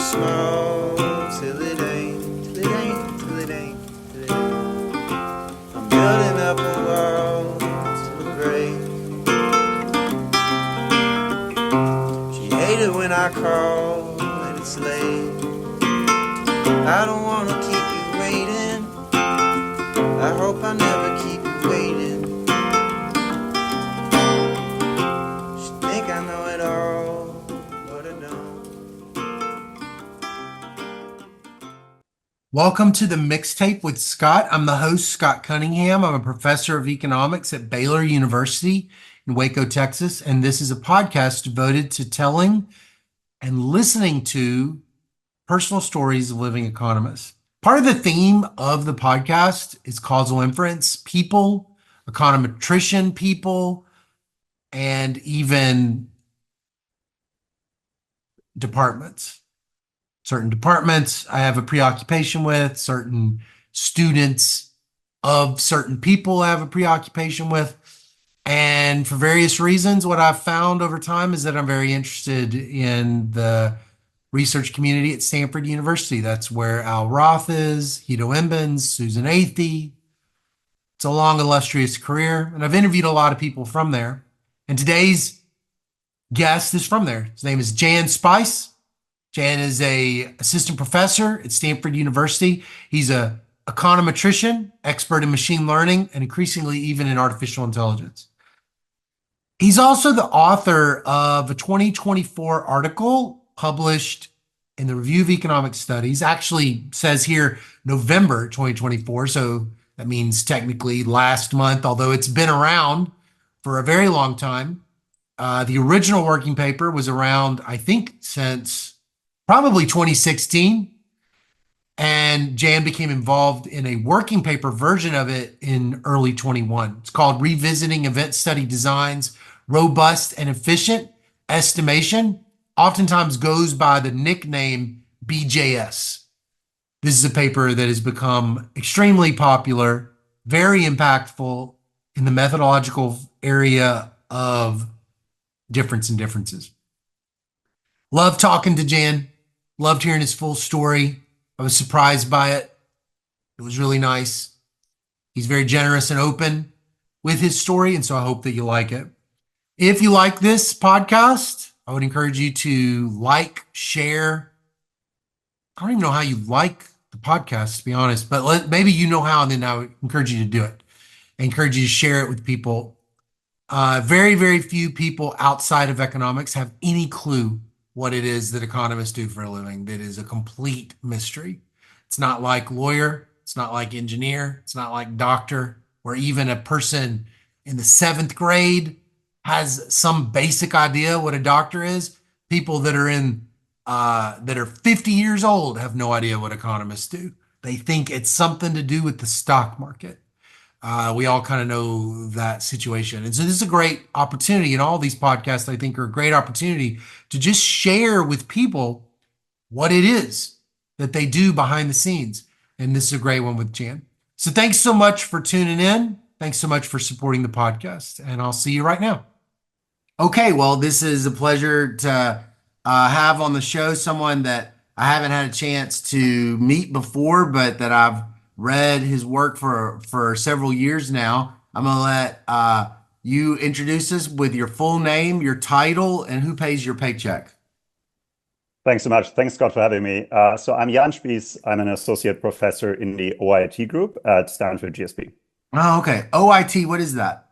small till it ain't, till it ain't, till it ain't, till it ain't. I'm building up a wall till it breaks. She hated when I call and it's late. I don't wanna keep you waiting. I hope I never keep you waiting. She think I know it all, but I don't. Welcome to the Mixtape with Scott. I'm the host, Scott Cunningham. I'm a professor of economics at Baylor University in Waco, Texas, and this is a podcast devoted to telling and listening to personal stories of living economists. Part of the theme of the podcast is causal inference, people, econometrician people, and even departments. Certain departments I have a preoccupation with, certain students of certain people I have a preoccupation with. And for various reasons, what I've found over time is that I'm very interested in the research community at Stanford University. That's where Al Roth is, Guido Imbens, Susan Athey. It's a long, illustrious career, and I've interviewed a lot of people from there. And today's guest is from there. His name is Jann Spiess. Jann is a assistant professor at Stanford University. He's a econometrician, expert in machine learning, and increasingly even in artificial intelligence. He's also the author of a 2024 article published in the Review of Economic Studies. Actually says here November 2024, so that means technically last month, although it's been around for a very long time. The original working paper was around, I think, since probably 2016. And Jann became involved in a working paper version of it in early 21. It's called Revisiting Event Study Designs, Robust and Efficient Estimation, oftentimes goes by the nickname BJS. This is a paper that has become extremely popular, very impactful in the methodological area of difference and differences. Love talking to Jann, loved hearing his full story. I was surprised by it. It was really nice. He's very generous and open with his story, and so I hope that you like it. If you like this podcast, I would encourage you to like, share. I don't even know how you like the podcast, to be honest, but maybe you know how, and then I would encourage you to do it. I encourage you to share it with people. Very, very few people outside of economics have any clue what it is that economists do for a living. That is a complete mystery. It's not like lawyer. It's not like engineer. It's not like doctor, where even a person in the 7th grade has some basic idea what a doctor is. People that are 50 years old have no idea what economists do. They think it's something to do with the stock market. We all kind of know that situation. And so this is a great opportunity, and all these podcasts, I think, are a great opportunity to just share with people what it is that they do behind the scenes. And this is a great one with Jann. So thanks so much for tuning in. Thanks so much for supporting the podcast, and I'll see you right now. Okay, well, this is a pleasure to have on the show someone that I haven't had a chance to meet before, but that I've read his work for several years now. I'm going to let you introduce us with your full name, your title, and who pays your paycheck. Thanks so much. Thanks, Scott, for having me. So I'm Jann Spiess. I'm an associate professor in the OIT group at Stanford GSP. Oh, okay. OIT, what is that?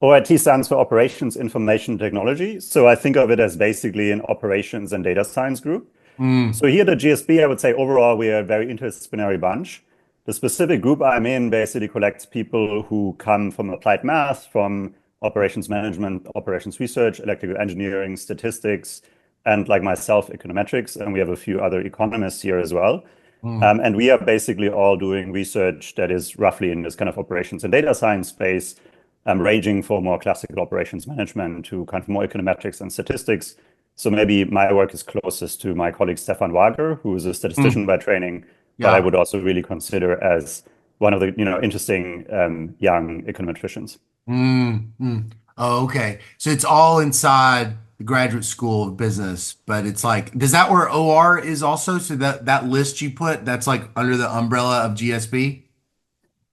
OIT stands for Operations Information Technology. So I think of it as basically an operations and data science group. So here at the GSP, I would say overall, we are a very interdisciplinary bunch. The specific group I'm in basically collects people who come from applied math, from operations management, operations research, electrical engineering, statistics, and like myself, econometrics. And we have a few other economists here as well. And we are basically all doing research that is roughly in this kind of operations and data science space, ranging from more classical operations management to kind of more econometrics and statistics. So maybe my work is closest to my colleague Stefan Wager, who is a statistician by training, but I would also really consider as one of the interesting young econometricians. Oh, okay. So it's all inside the Graduate School of Business, but it's like, does that where OR is also? So that list you put, that's like under the umbrella of GSB?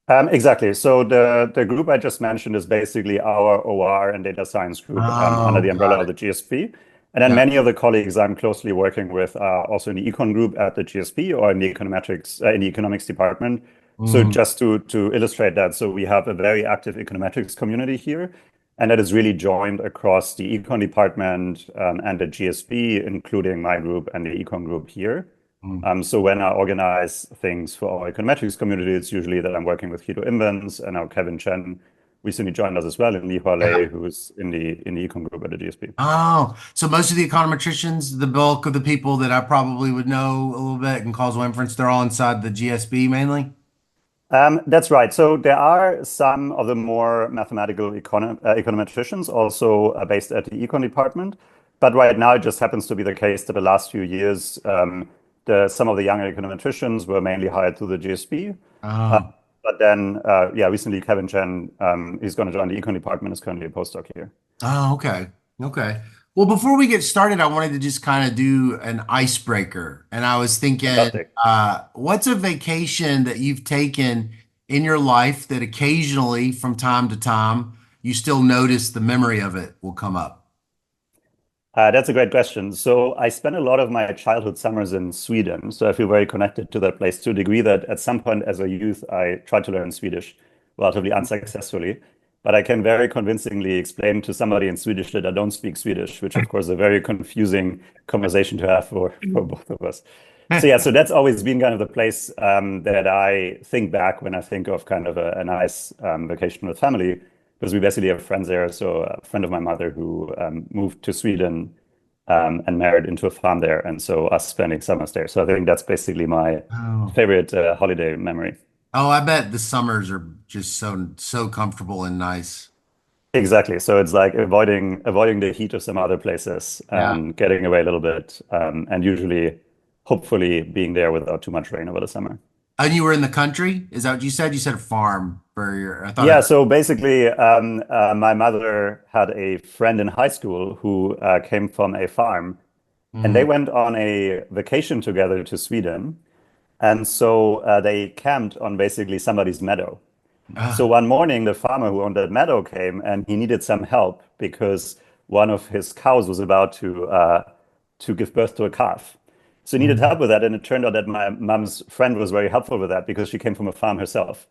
Exactly. So the group I just mentioned is basically our OR and data science group under Oh, the umbrella got of it. the GSP. And then Yeah. many of the colleagues I'm closely working with are also in the econ group at the GSP or in the econometrics in the economics department. So Mm, just to illustrate that, so we have a very active econometrics community here, and that is really joined across the econ department and the GSP, including my group and the econ group here. mm. So when I organize things for our econometrics community, it's usually that I'm working with Guido Imbens and now Kevin Chen recently joined us as well, and Li Yeah. Hualei, who's in the econ group at the GSP. Oh, so most of the econometricians, the bulk of the people that I probably would know a little bit in causal inference, they're all inside the GSB mainly. That's right. So there are some of the more mathematical econometricians also based at the econ department. But right now, it just happens to be the case that the last few years, some of the younger econometricians were mainly hired through the GSP. Uh, Oh, but then, yeah, recently Kevin Chen, he's going to join the econ department, is currently a postdoc here. oh, okay. Okay. Well, before we get started, I wanted to just kind of do an icebreaker. And I was thinking, Fantastic. what's a vacation that you've taken in your life that occasionally, from time to time, you still notice the memory of it will come up? That's a great question. So I spent a lot of my childhood summers in Sweden. So I feel very connected to that place to a degree that at some point as a youth, I tried to learn Swedish relatively unsuccessfully. But I can very convincingly explain to somebody in Swedish that I don't speak Swedish, which of course is a very confusing conversation to have for both of us. So yeah, so that's always been kind of the place that I think back when I think of kind of a nice vacation with family, because we basically have friends there. So a friend of my mother who moved to Sweden and married into a farm there, and so us spending summers there. So I think that's basically my Oh. favorite holiday memory. Oh, I bet the summers are just so comfortable and nice. Exactly. So it's like avoiding the heat of some other places Yeah. and getting away a little bit, and usually, hopefully, being there without too much rain over the summer. And you were in the country? Is that what you said? You said a farm for your, I thought I Yeah, heard. so basically, my mother had a friend in high school who came from a farm, and they Mm. went on a vacation together to Sweden. And so they camped on basically somebody's meadow. So Ah, one morning, the farmer who owned that meadow came and he needed some help because one of his cows was about to give birth to a calf. So he needed mm. help with that, and it turned out that my mom's friend was very helpful with that because she came from a farm herself,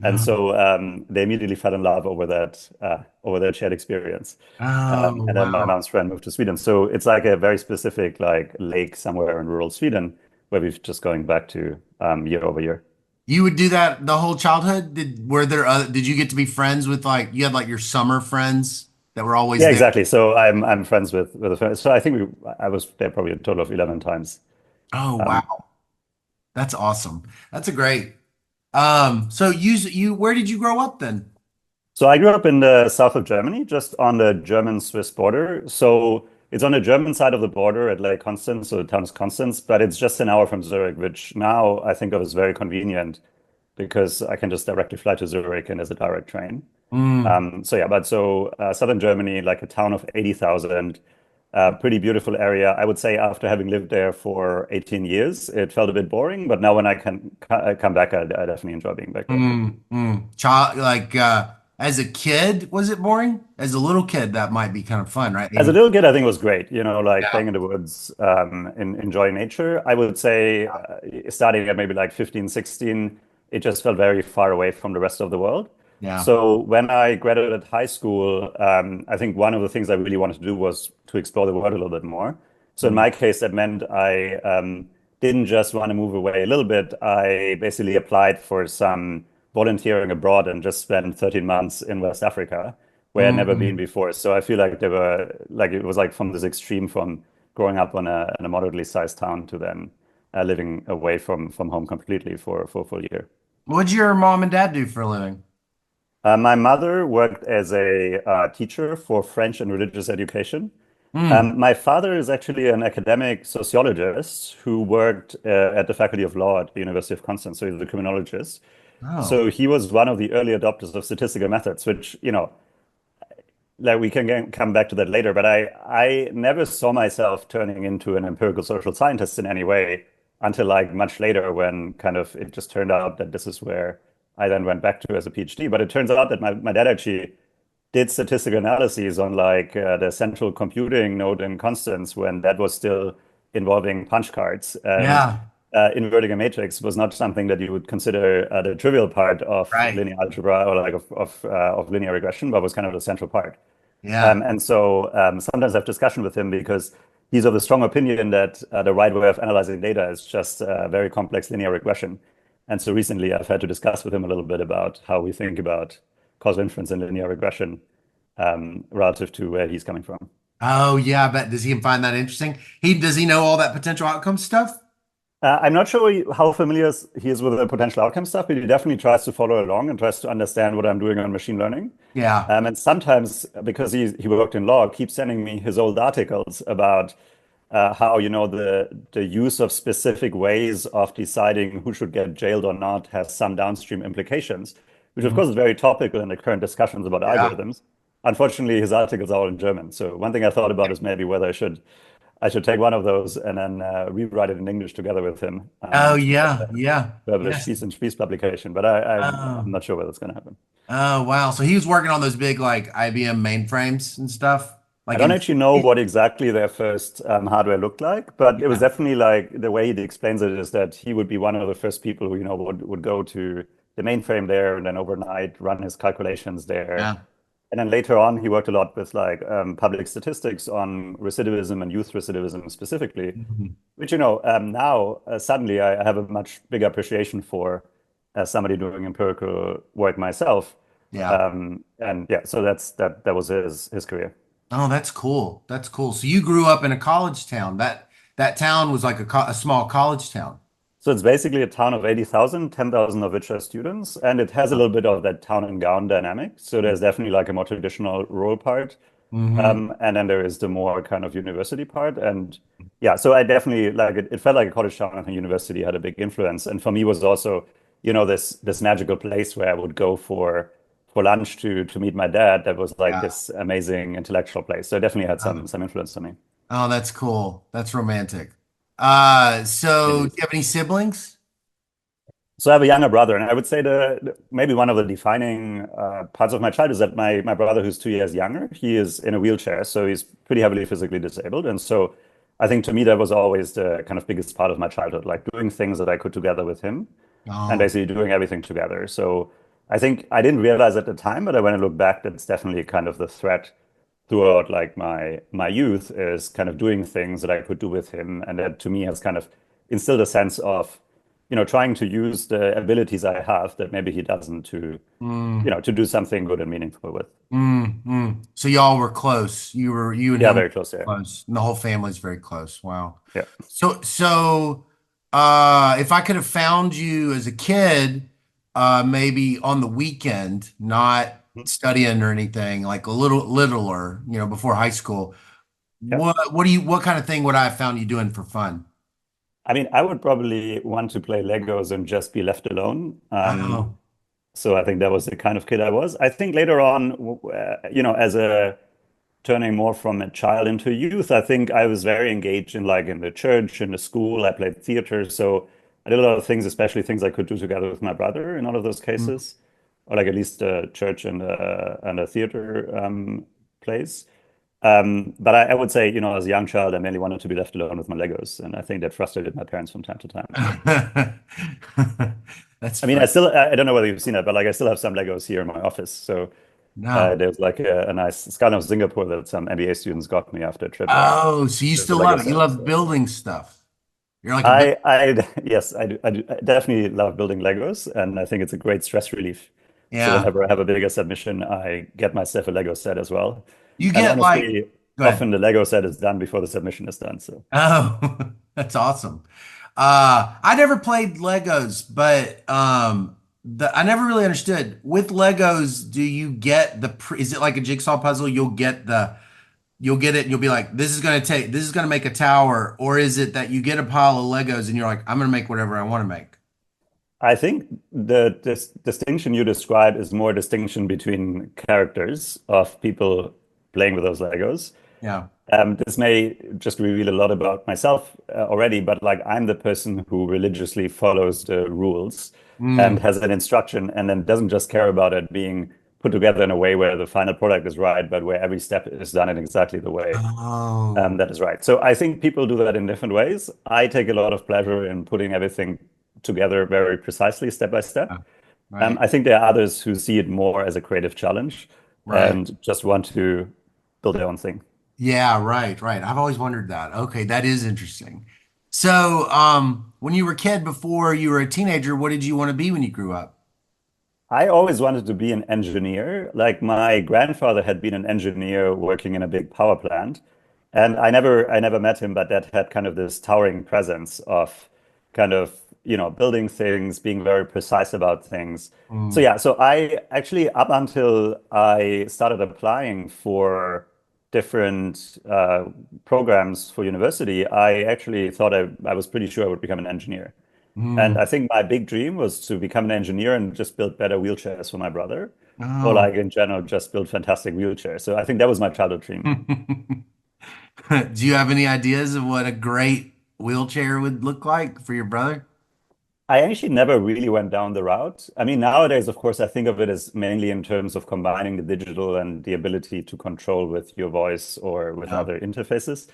and Oh, so they immediately fell in love over that shared experience. oh, And then my wow. mom's friend moved to Sweden, so it's like a very specific like lake somewhere in rural Sweden where we've just going back to year over year. You would do that the whole childhood? Did you get to be friends with like you had like your summer friends that were always Yeah, there? exactly. So I'm friends with a friend. So I think I was there probably a total of 11 times. Oh, Um, wow. That's awesome. That's a great. So where did you grow up then? so I grew up in the south of Germany, just on the German-Swiss border. So it's on the German side of the border at Lake Constance, so the town is Constance, but it's just an hour from Zurich, which now I think of as very convenient because I can just directly fly to Zurich and there's a direct train. Mm. So yeah, but so southern Germany, like a town of 80,000, pretty beautiful area. I would say after having lived there for 18 years, it felt a bit boring, but now when I can come back, I definitely enjoy being back there. Child, like as a kid, was it boring? As a little kid, that might be kind of fun, right? As a 80. little kid, I think it was great, you know, like Yeah. playing in the woods, enjoying nature. I would say starting at maybe like 15, 16, it just felt very far away from the rest of the world. Yeah. So when I graduated high school, I think one of the things I really wanted to do was to explore the world a little bit more. So in Mm. my case, that meant I didn't just want to move away a little bit. I basically applied for some volunteering abroad and just spent 13 months in West Africa where I'd never been Mm. before. So I feel like they were like it was like from this extreme from growing up in a moderately sized town to then living away from home completely for a full year. What'd your mom and dad do for a living? My mother worked as a teacher for French and religious education. Mm. My father is actually an academic sociologist who worked at the Faculty of Law at the University of Constance, so he's a criminologist. Oh. So he was one of the early adopters of statistical methods, which, you know, like we can come back to that later, but I never saw myself turning into an empirical social scientist in any way until like much later when kind of it just turned out that this is where I then went back to as a PhD. But it turns out that my dad actually did statistical analyses on like the central computing node in Constance when that was still involving punch cards. And Yeah. inverting a matrix was not something that you would consider the trivial part of Right. linear algebra or like of linear regression, but was kind of the central part. Yeah. And so sometimes I have discussion with him because he's of the strong opinion that the right way of analyzing data is just very complex linear regression. And so recently I've had to discuss with him a little bit about how we think about causal inference and linear regression relative to where he's coming from. Oh yeah, I bet. Does he find that interesting? Does he know all that potential outcome stuff? I'm not sure how familiar he is with the potential outcome stuff, but he definitely tries to follow along and tries to understand what I'm doing on machine learning. Yeah. And sometimes, because he worked in law, keeps sending me his old articles about how, the use of specific ways of deciding who should get jailed or not has some downstream implications, which of Mhm. course is very topical in the current discussions about Yeah. algorithms. Unfortunately, his articles are all in German. So one thing I thought about is maybe whether I should take one of those and then rewrite it in English together with him Oh to yeah. Yeah. have a Yes. Spiess and Spiess publication. But I'm Oh. not sure whether it's going to happen. Oh wow. So he was working on those big like IBM mainframes and stuff, I like don't in. actually know what exactly their first hardware looked like, but it was Yeah. definitely like the way he explains it is that he would be one of the first people who, would go to the mainframe there and then overnight run his calculations there. Yeah. And then later on, he worked a lot with like public statistics on recidivism and youth recidivism specifically, Mhm. which, now suddenly I have a much bigger appreciation for as somebody doing empirical work myself. Yeah. And yeah, so that was his career. Oh, that's cool. That's cool. So you grew up in a college town. That town was like a small college town. So it's basically a town of 80,000, 10,000 of which are students, and it has a little bit of that town and gown dynamic. So there's definitely like a more traditional rural part, Mm-hmm. and then there is the more kind of university part. And yeah, so I definitely like it. It felt like a college town, and the university had a big influence. And for me, was also, this magical place where I would go for lunch to meet my dad. That was like Yeah. this amazing intellectual place. So it definitely had Oh, some influence on me. oh, that's cool. That's romantic. It So do is. you have any siblings? So I have a younger brother, and I would say maybe one of the defining parts of my childhood is that my brother, who's 2 years younger, he is in a wheelchair, so he's pretty heavily physically disabled. And so I think to me that was always the kind of biggest part of my childhood, like doing things that I could together with him, and Oh, basically doing everything together. So I think I didn't realize at the time, but when I look back, that's definitely kind of the thread throughout like my youth is kind of doing things that I could do with him, and that to me has kind of instilled a sense of trying to use the abilities I have that maybe he doesn't mm, to do something good and meaningful with. So y'all were close. You and Yeah, him were very close there. close. And the whole family's very close. Wow. Yeah. If I could have found you as a kid, maybe on the weekend, not studying or anything, like a little littler, before high school, Yeah. what kind of thing would I have found you doing for fun? I mean, I would probably want to play Legos and just be left alone. Oh, So I think that was the kind of kid I was. I think later on, as a turning more from a child into youth, I think I was very engaged in the church, in the school. I played theater, so I did a lot of things, especially things I could do together with my brother in all of those mm, cases, or like at least a church and a theater plays. But I would say, as a young child, I mainly wanted to be left alone with my Legos, and I think that frustrated my parents from time to time as well. that's I mean, fun. I don't know whether you've seen it, but like I still have some Legos here in my office. So No. there's like a nice skyline of Singapore that some MBA students got me after a trip there. Oh, so you There's a still Lego love it. You set. love So building stuff. You're like a builder. yes, I definitely love building Legos, and I think it's a great stress relief. So Yeah. whenever I have a bigger submission, I get myself a Lego set as well. You And get like, honestly, go ahead. often the Lego set is done before the submission is done. So Oh, that's awesome. I never played Legos, but I never really understood. With Legos, do you get is it like a jigsaw puzzle? You'll get it and you'll be like, this is gonna make a tower, or is it that you get a pile of Legos and you're like, I'm gonna make whatever I want to make? I think the distinction you describe is more a distinction between characters of people playing with those Legos. Yeah. This may just reveal a lot about myself already, but like I'm the person who religiously follows the rules and Mm. has an instruction and then doesn't just care about it being put together in a way where the final product is right, but where every step is done in exactly the way Oh. that is right. So I think people do that in different ways. I take a lot of pleasure in putting everything together very precisely, step by Yeah. step. Right. I think there are others who see it more as a creative challenge Right. and just want to build their own thing. Yeah, right, right. I've always wondered that. Okay, that is interesting. So, when you were a kid before you were a teenager, what did you want to be when you grew up? I always wanted to be an engineer. Like my grandfather had been an engineer working in a big power plant. And I never met him, but that had kind of this towering presence of kind of, building things, being very precise about things. So Mm, yeah, so I actually up until I started applying for different programs for university, I actually thought I was pretty sure I would become an engineer. And mm. I think my big dream was to become an engineer and just build better wheelchairs for my brother, or Oh. like in general, just build fantastic wheelchairs. So I think that was my childhood dream. Do you have any ideas of what a great wheelchair would look like for your brother? I actually never really went down the route. I mean, nowadays, of course, I think of it as mainly in terms of combining the digital and the ability to control with your voice or with Yeah. other interfaces.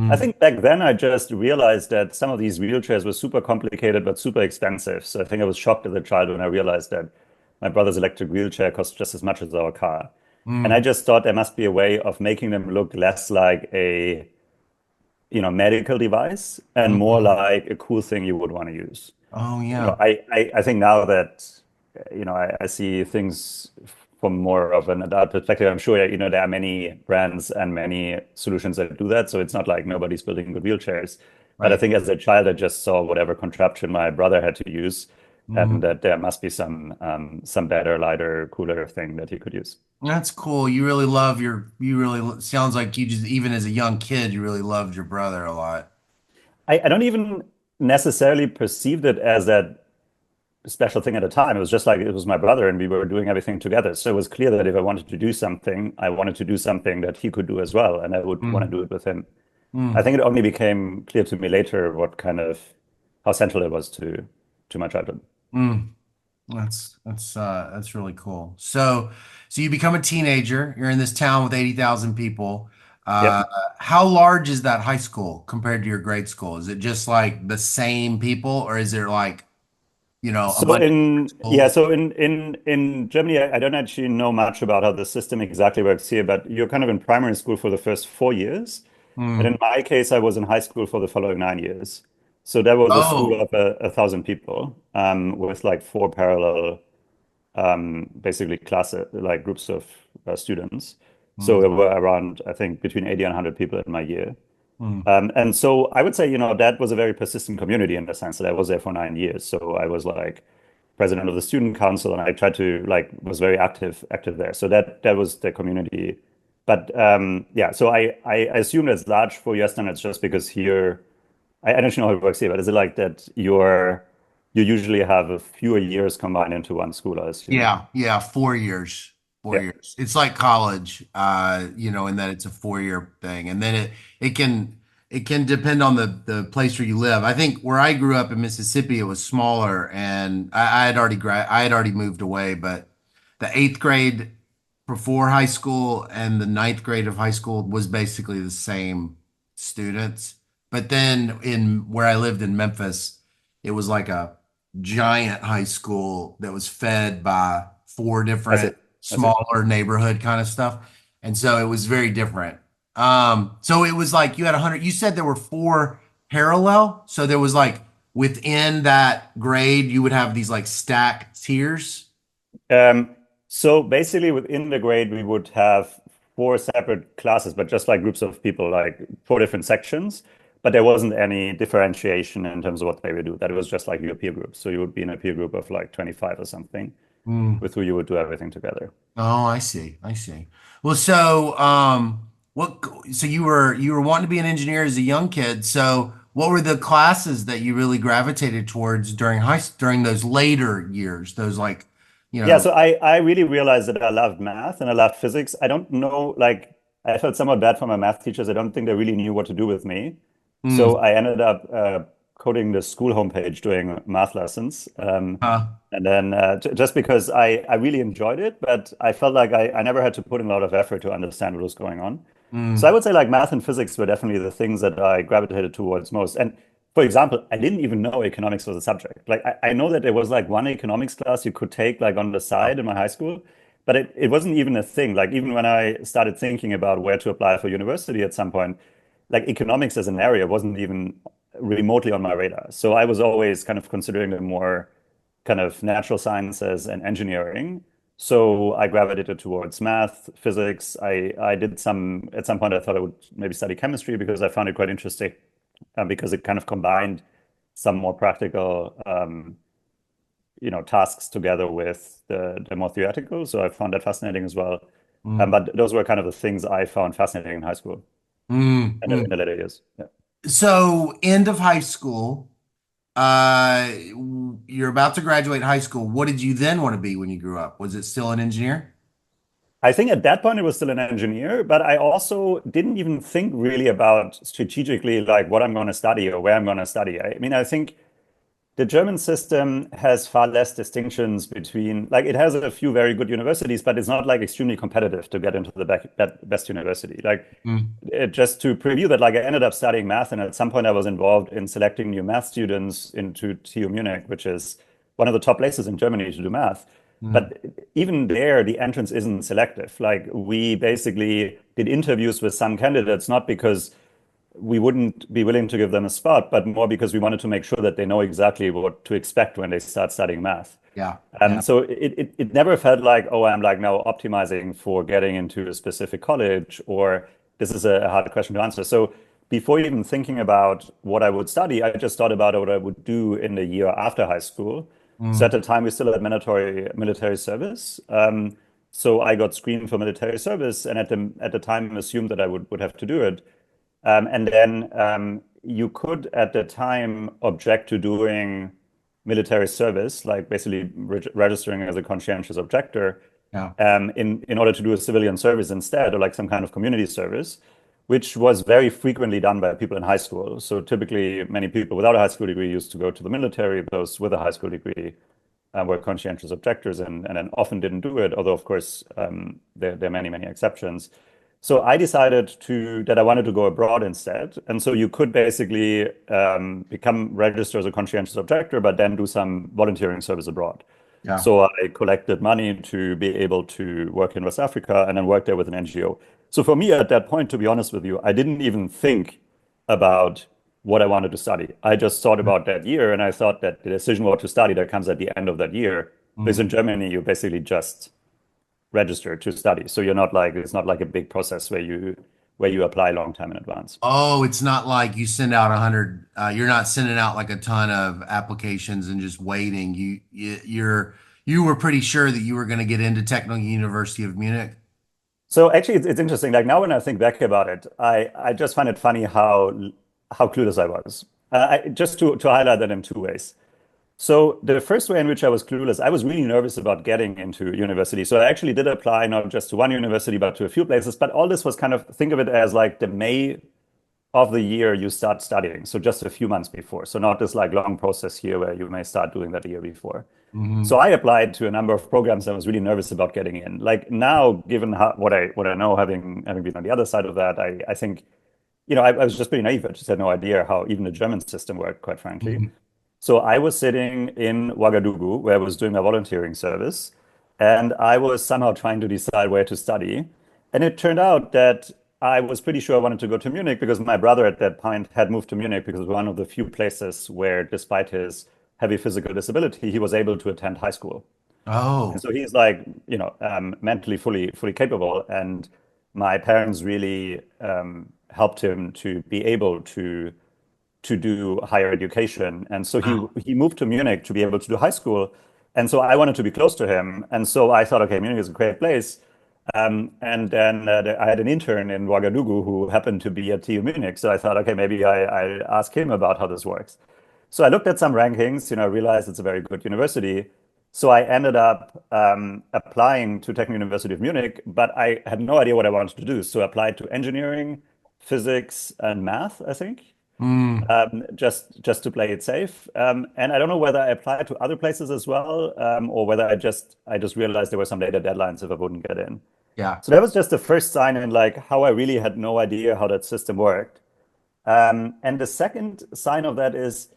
I Mm, think back then I just realized that some of these wheelchairs were super complicated but super expensive. So I think I was shocked as a child when I realized that my brother's electric wheelchair cost just as much as our car. And I mm, just thought there must be a way of making them look less like a, medical device and more mm. like a cool thing you would want to use. Oh, You know, yeah. I think now that, I see things from more of an adult perspective. I'm sure, there are many brands and many solutions that do that. So it's not like nobody's building good wheelchairs. But I Right. think as a child, I just saw whatever contraption my brother had to use, and Mm. that there must be some better, lighter, cooler thing that he could use. That's cool. You really sounds like you just, even as a young kid, you really loved your brother a lot. I don't even necessarily perceive it as that special thing at the time. It was just like it was my brother and we were doing everything together. So it was clear that if I wanted to do something, I wanted to do something that he could do as well. And I would want to Mm, do it with him. I mm, think it only became clear to me later how central it was to my childhood. mm. That's really cool. So you become a teenager. You're in this town with 80,000 people. Uh, Yep. how large is that high school compared to your grade school? Is it just like the same people, or is there like, a So bunch of in yeah, schools? so in Germany, I don't actually know much about how the system exactly works here, but you're kind of in primary school for the first 4 years. And in Hmm. my case, I was in high school for the following 9 years. So that was a school Oh. of a thousand people, with like four parallel, basically like groups of students. So Hmm. there were around, I think, between 80 and 100 people in my year. Hmm. And so I would say, that was a very persistent community in the sense that I was there for 9 years. So I was like president of the student council, and I tried to like was very active there. So that was the community. But yeah, so I assume it's large for US standards just because here I don't know how it works here, but is it like that you usually have a fewer years combined into one school, I assume? Yeah, yeah, 4 years. Four Yeah. years. It's like college, in that it's a 4 year thing. And then it can depend on the place where you live. I think where I grew up in Mississippi, it was smaller and I had already moved away, but the eighth grade before high school and the ninth grade of high school was basically the same students. But then in where I lived in Memphis, it was like a giant high school that was fed by four I see. different I see. smaller neighborhood kind of stuff. And so it was very different. So it was like you had 100, you said there were four parallel. So there was like within that grade, you would have these like stacked tiers. Um, so basically within the grade, we would have four separate classes, but just like groups of people, like four different sections. But there wasn't any differentiation in terms of what they would do. That was just like your peer group. So you would be in a peer group of like 25 or something Mm. with who you would do everything together. Oh, I see. I see. Well, so you were wanting to be an engineer as a young kid. So what were the classes that you really gravitated towards during those later years? Those Yeah, so I really realized that I loved math and I loved physics. I don't know, like, I felt somewhat bad for my math teachers. I don't think they really knew what to do with me. So Mm. I ended up coding the school homepage doing math lessons. And then just because I really enjoyed it, but I felt like I never had to put in a lot of effort to understand what was going on. So I Mm. would say like math and physics were definitely the things that I gravitated towards most. And for example, I didn't even know economics was a subject. Like I know that there was like one economics class you could take like on the side in my high school, but it wasn't even a thing. Like even when I started thinking about where to apply for university at some point, like economics as an area wasn't even remotely on my radar. So I was always kind of considering the more kind of natural sciences and engineering. So I gravitated towards math, physics. I did some, at some point, I thought I would maybe study chemistry because I found it quite interesting because it kind of combined some more practical, tasks together with the more theoretical. So I found that fascinating as well. Mm. But those were kind of the things I found fascinating in high school Mm. and in Mm. the later years. Yeah. So, end of high school, uh, you're about to graduate high school. What did you then want to be when you grew up? Was it still an engineer? I think at that point it was still an engineer, but I also didn't even think really about strategically like what I'm going to study or where I'm going to study. I mean, I think the German system has far less distinctions between, like, it has a few very good universities, but it's not like extremely competitive to get into the best university. Like, Mm. just to preview that, like, I ended up studying math, and at some point I was involved in selecting new math students into TU Munich, which is one of the top places in Germany to do math. Mm. But even there, the entrance isn't selective. Like, we basically did interviews with some candidates, not because we wouldn't be willing to give them a spot, but more because we wanted to make sure that they know exactly what to expect when they start studying math. Yeah. Yeah. So it never felt like, oh, I'm like now optimizing for getting into a specific college, or this is a hard question to answer. So before even thinking about what I would study, I just thought about what I would do in the year after high school. So at Mm. the time, we still had military service. So I got screened for military service, and at the time assumed that I would have to do it. And then you could, at the time, object to doing military service, like basically registering as a conscientious objector, Yeah. in order to do a civilian service instead, or like some kind of community service, which was very frequently done by people in high school. So typically, many people without a high school degree used to go to the military. Those with a high school degree were conscientious objectors and then often didn't do it, although, of course, there are many, many exceptions. So I decided that I wanted to go abroad instead. And so you could basically become registered as a conscientious objector, but then do some volunteering service abroad. Yeah. So I collected money to be able to work in West Africa and then work there with an NGO. So for me at that point, to be honest with you, I didn't even think about what I wanted to study. I just thought about that year, and I thought that the decision what to study that comes at the end of that year. Because Mm. in Germany, you basically just register to study. So it's not like a big process where you apply a long time in advance. Oh, it's not like you send out 100, you're not sending out like a ton of applications and just waiting. You were pretty sure that you were going to get into Technical University of Munich. So actually, it's interesting. Like now, when I think back about it, I just find it funny how clueless I was. Just to highlight that in two ways. So the first way in which I was clueless, I was really nervous about getting into university. So I actually did apply not just to one university, but to a few places. But all this was kind of, think of it as like the May of the year you start studying. So just a few months before. So not this like long process here where you may start doing that a year before. So Hmm. I applied to a number of programs. I was really nervous about getting in. Like now, given what I know, having been on the other side of that, I think, I was just pretty naive. I just had no idea how even the German system worked, quite frankly. Hmm. So I was sitting in Ouagadougou, where I was doing my volunteering service, and I was somehow trying to decide where to study. And it turned out that I was pretty sure I wanted to go to Munich because my brother at that point had moved to Munich because it was one of the few places where, despite his heavy physical disability, he was able to attend high school. And Oh, so he's like, mentally fully capable. And my parents really helped him to be able to do higher education. And so he wow. he moved to Munich to be able to do high school. And so I wanted to be close to him. And so I thought, okay, Munich is a great place. And then I had an intern in Ouagadougou who happened to be at TU Munich. So I thought, okay, maybe I ask him about how this works. So I looked at some rankings, realized it's a very good university. So I ended up applying to Technical University of Munich, but I had no idea what I wanted to do. So I applied to engineering, physics, and math, I think, just to play it safe. And I don't know whether I applied to other places as well, or whether I just realized there were some later deadlines if I wouldn't get in. Yeah. So that was just the first sign in like how I really had no idea how that system worked. And the second sign of that is,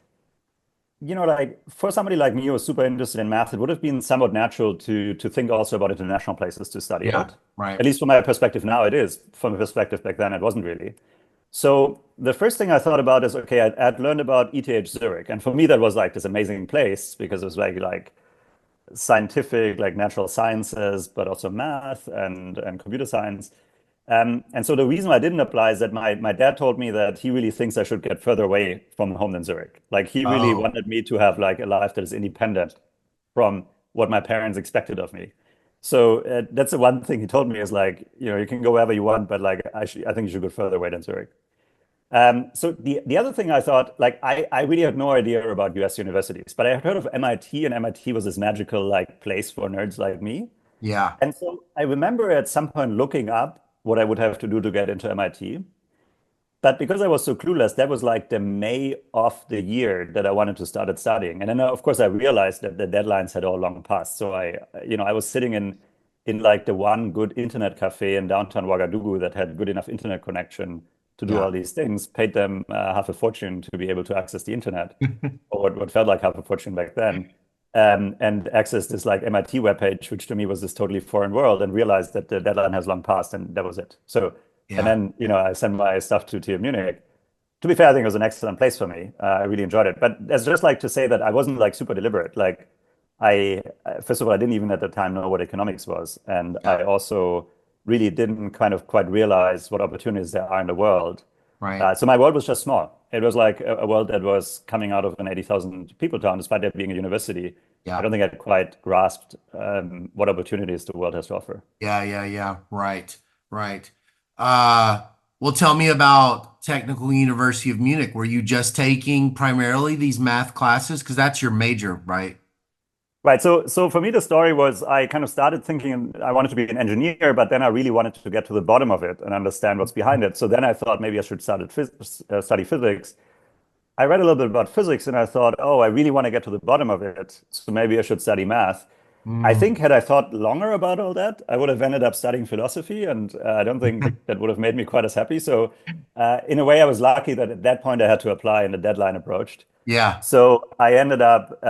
like for somebody like me who was super interested in math, it would have been somewhat natural to think also about international places to study Yeah. at. Right. At least from my perspective now, it is. From a perspective back then, it wasn't really. So the first thing I thought about is, okay, I'd learned about ETH Zurich, and for me that was like this amazing place because it was like scientific, like natural sciences, but also math and computer science. And so the reason I didn't apply is that my dad told me that he really thinks I should get further away from home than Zurich. Like he really Oh, wanted me to have like a life that is independent from what my parents expected of me. So that's the one thing he told me is like, you can go wherever you want, but like I think you should go further away than Zurich. So the other thing I thought, like I really had no idea about US universities, but I had heard of MIT, and MIT was this magical like place for nerds like me. yeah. And so I remember at some point looking up what I would have to do to get into MIT. But because I was so clueless, that was like the May of the year that I wanted to start studying. And then, of course, I realized that the deadlines had all long passed. So I was sitting in like the one good internet cafe in downtown Ouagadougou that had good enough internet connection to do Yeah. all these things, paid them half a fortune to be able to access the internet, or what felt like half a fortune back then, and access this like MIT webpage, which to me was this totally foreign world, and realized that the deadline has long passed, and that was it. So, and Yeah. then I sent my stuff to TU Munich. To be fair, I think it was an excellent place for me. I really enjoyed it. But it's just like to say that I wasn't like super deliberate. Like first of all, I didn't even at the time know what economics was, and Yeah. I also really didn't kind of quite realize what opportunities there are in the world. Right. So my world was just small. It was like a world that was coming out of an 80,000 people town, despite that being a university. I Yeah. don't think I'd quite grasped what opportunities the world has to offer. Yeah. Yeah. Yeah. Right. Right. Uh, well, tell me about Technical University of Munich. Were you just taking primarily these math classes? Because that's your major, right? Right. So for me, the story was I kind of started thinking I wanted to be an engineer, but then I really wanted to get to the bottom of it and understand what's behind it. So then I thought maybe I should study physics. I read a little bit about physics and I thought, oh, I really want to get to the bottom of it. So maybe I should study math. I Mm, think had I thought longer about all that, I would have ended up studying philosophy, and I don't think that would have made me quite as happy. So, in a way, I was lucky that at that point I had to apply and the deadline approached. yeah. So I ended up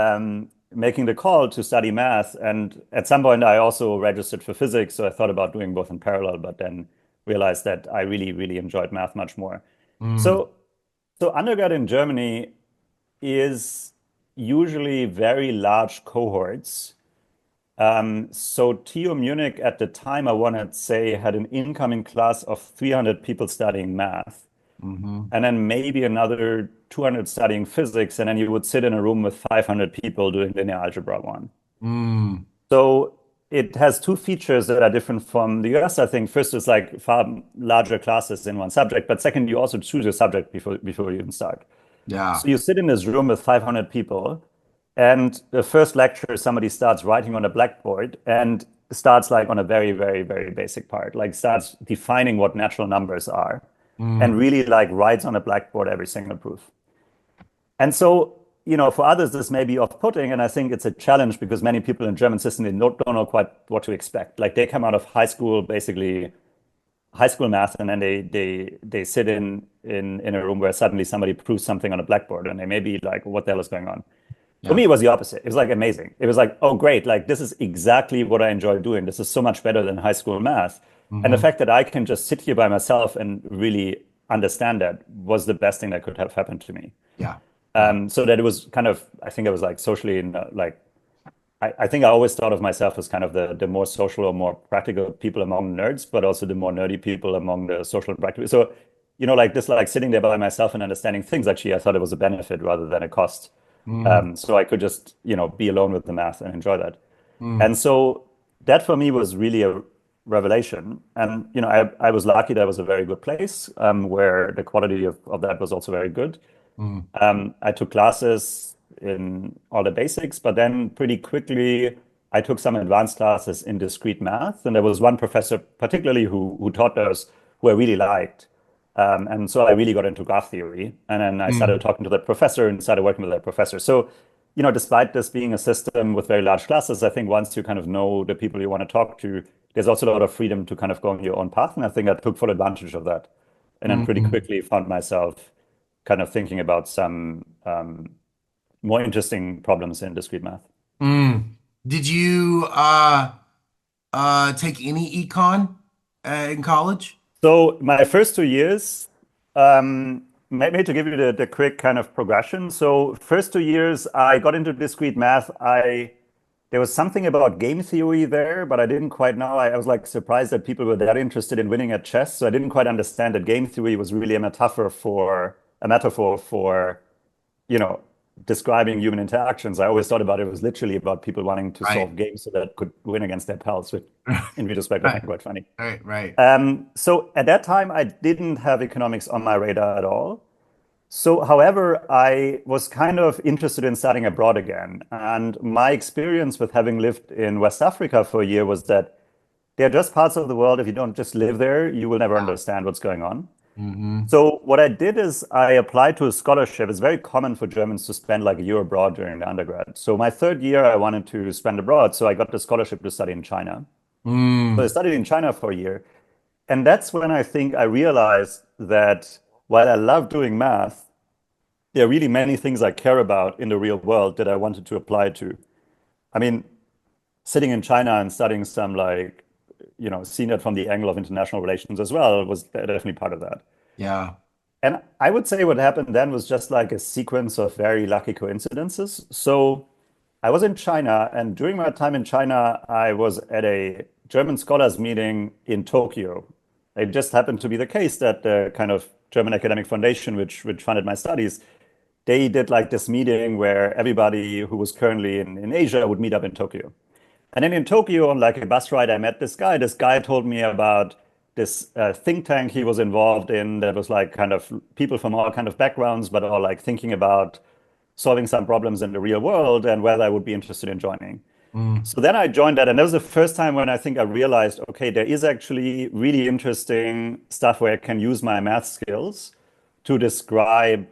making the call to study math, and at some point I also registered for physics. So I thought about doing both in parallel, but then realized that I really, really enjoyed math much more. Mm, So, so undergrad in Germany is usually very large cohorts. So TU Munich at the time, I want to say, had an incoming class of 300 people studying math, hmm. and then maybe another 200 studying physics, and then you would sit in a room with 500 people doing linear algebra one. Mm, So it has two features that are different from the US, I think. First, it's like far larger classes in one subject, but second, you also choose your subject before you even start. yeah. So you sit in this room with 500 people, and the first lecture, somebody starts writing on a blackboard and starts like on a very, very, very basic part, like starts defining what natural numbers are, and Mm, really like writes on a blackboard every single proof. And so, for others, this may be off-putting, and I think it's a challenge because many people in German system they don't know quite what to expect. Like they come out of high school, basically high school math, and then they sit in a room where suddenly somebody proves something on a blackboard, and they may be like, "What the hell is going on?" For yeah. me, it was the opposite. It was like amazing. It was like, "Oh, great! Like this is exactly what I enjoy doing. This is so much better than high school math." And the Hmm. fact that I can just sit here by myself and really understand that was the best thing that could have happened to me. Yeah. Yeah. So that it was kind of, I think I was like socially, like I think I always thought of myself as kind of the more social or more practical people among nerds, but also the more nerdy people among the social and practical. So, like this, like sitting there by myself and understanding things, actually, I thought it was a benefit rather than a cost. Mm, So I could just, be alone with the math and enjoy that. mm, And so that for me was really a revelation. And, I was lucky that was a very good place where the quality of that was also very good. mm, I took classes in all the basics, but then pretty quickly I took some advanced classes in discrete math, and there was one professor particularly who taught those who I really liked. And so I really got into graph theory, and then I started talking to that professor and started working with that professor. So, despite this being a system with very large classes, I think once you kind of know the people you want to talk to, there's also a lot of freedom to kind of go on your own path. And I think I took full advantage of that. And then pretty quickly found myself kind of thinking about some more interesting problems in discrete math. Did you take any econ in college? So my first 2 years, maybe to give you the quick kind of progression. So first 2 years, I got into discrete math. There was something about game theory there, but I didn't quite know. I was like surprised that people were that interested in winning at chess. So I didn't quite understand that game theory was really a metaphor for, you know, describing human interactions. I always thought about it was literally about people wanting to Right. solve games so that could win against their pals, which in retrospect, I Right. find quite funny. Right. So at that time, I didn't have economics on my radar at all. So, however, I was kind of interested in studying abroad again. And my experience with having lived in West Africa for a year was that there are just parts of the world, if you don't just live there, you will never understand what's going on. Mm-hmm. So what I did is I applied to a scholarship. It's very common for Germans to spend like a year abroad during the undergrad. So my third year, I wanted to spend abroad. So I got the scholarship to study in China. So I Mm. studied in China for a year. And that's when I think I realized that while I love doing math, there are really many things I care about in the real world that I wanted to apply to. I mean, sitting in China and studying some like, seeing it from the angle of international relations as well was definitely part of that. Yeah. And I would say what happened then was just like a sequence of very lucky coincidences. So I was in China, and during my time in China, I was at a German scholars meeting in Tokyo. It just happened to be the case that the kind of German Academic Foundation, which funded my studies, they did like this meeting where everybody who was currently in Asia would meet up in Tokyo. And then in Tokyo, on like a bus ride, I met this guy. This guy told me about this think tank he was involved in that was like kind of people from all kind of backgrounds, but all like thinking about solving some problems in the real world and whether I would be interested in joining. Mm. So then I joined that, and that was the first time when I think I realized, okay, there is actually really interesting stuff where I can use my math skills to describe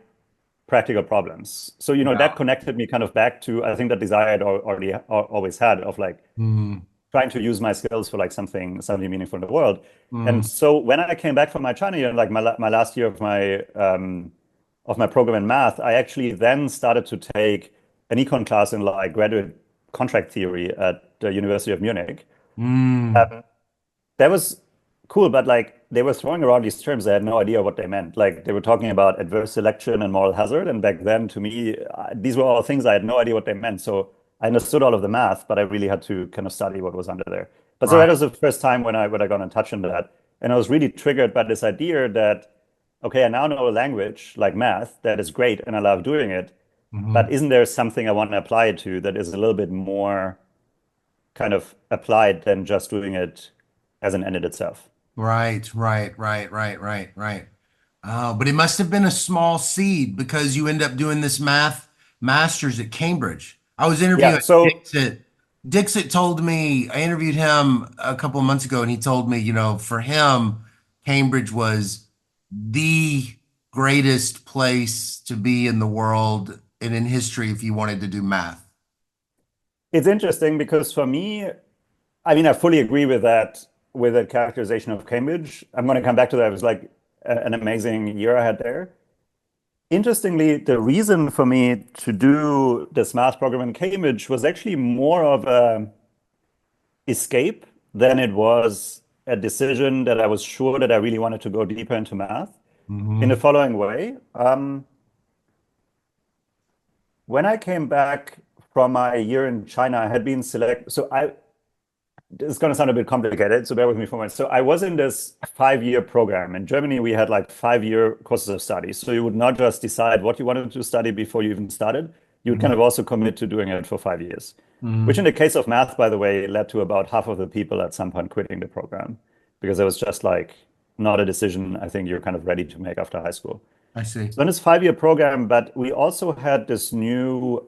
practical problems. So, that Yeah. connected me kind of back to, I think, that desire I'd already always had of like Mm. trying to use my skills for like something meaningful in the world. And Mm. so when I came back from my China year, like my last year of my program in math, I actually then started to take an econ class in like graduate contract theory at the University of Munich. Mm. That was cool, but like they were throwing around these terms. I had no idea what they meant. Like they were talking about adverse selection and moral hazard. And back then, to me, these were all things I had no idea what they meant. So I understood all of the math, but I really had to kind of study what was under there. But so that Right. was the first time when I got in touch on that. And I was really triggered by this idea that, okay, I now know a language like math that is great and I love doing it. But Mm-hmm. isn't there something I want to apply it to that is a little bit more kind of applied than just doing it as an end in itself? Right. Oh, but it must have been a small seed because you end up doing this math master's at Cambridge. I was Yeah. interviewing So Dixit. Dixit told me, I interviewed him a couple of months ago, and he told me, for him, Cambridge was the greatest place to be in the world and in history if you wanted to do math. it's interesting because for me, I mean, I fully agree with that characterization of Cambridge. I'm going to come back to that. It was like an amazing year I had there. Interestingly, the reason for me to do this math program in Cambridge was actually more of a escape than it was a decision that I was sure that I really wanted to go deeper into math in the Hmm. following way. When I came back from my year in China, I had been selected. It's going to sound a bit complicated, so bear with me for a moment. So I was in this 5-year program. In Germany, we had like 5-year courses of study. So you would not just decide what you wanted to study before you even started. You would kind of also commit to doing it for 5 years, which in Hmm. the case of math, by the way, led to about half of the people at some point quitting the program because it was just like not a decision I think you're kind of ready to make after high school. I see. So in this 5-year program, but we also had this new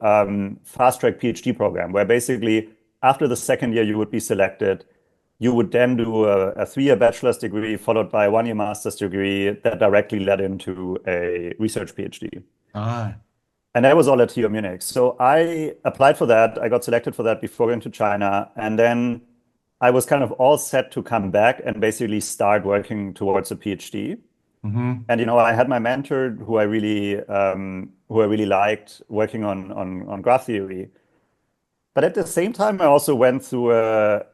fast track PhD program where basically after the second year you would be selected. You would then do a 3-year bachelor's degree followed by a 1-year master's degree that directly led into a research PhD. Ah, And that was all at TU Munich. So I applied for that. I got selected for that before going to China. And then I was kind of all set to come back and basically start working towards a PhD. mm-hmm. And I had my mentor who I really liked working on graph theory. But at the same time, I also went through a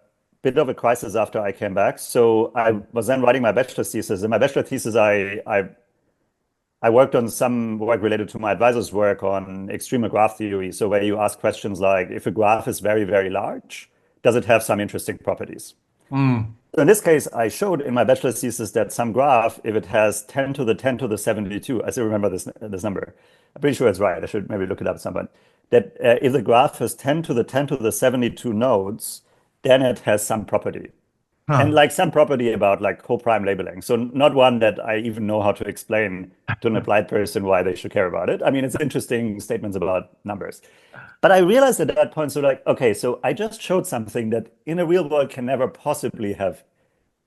bit of a crisis after I came back. So I was then writing my bachelor's thesis. In my bachelor's thesis, I worked on some work related to my advisor's work on extremal graph theory. So where you ask questions like, if a graph is very, very large, does it have some interesting properties? Mm. So in this case, I showed in my bachelor's thesis that some graph, if it has 10 to the 10 to the 72, I still remember this number. I'm pretty sure it's right. I should maybe look it up at some point. That if the graph has 10 to the 10 to the 72 nodes, then it has some property. And Huh. like some property about like co-prime labeling. So not one that I even know how to explain to an applied person why they should care about it. I mean, it's interesting statements about numbers. But I realized at that point, so like, okay, so I just showed something that in a real world can never possibly have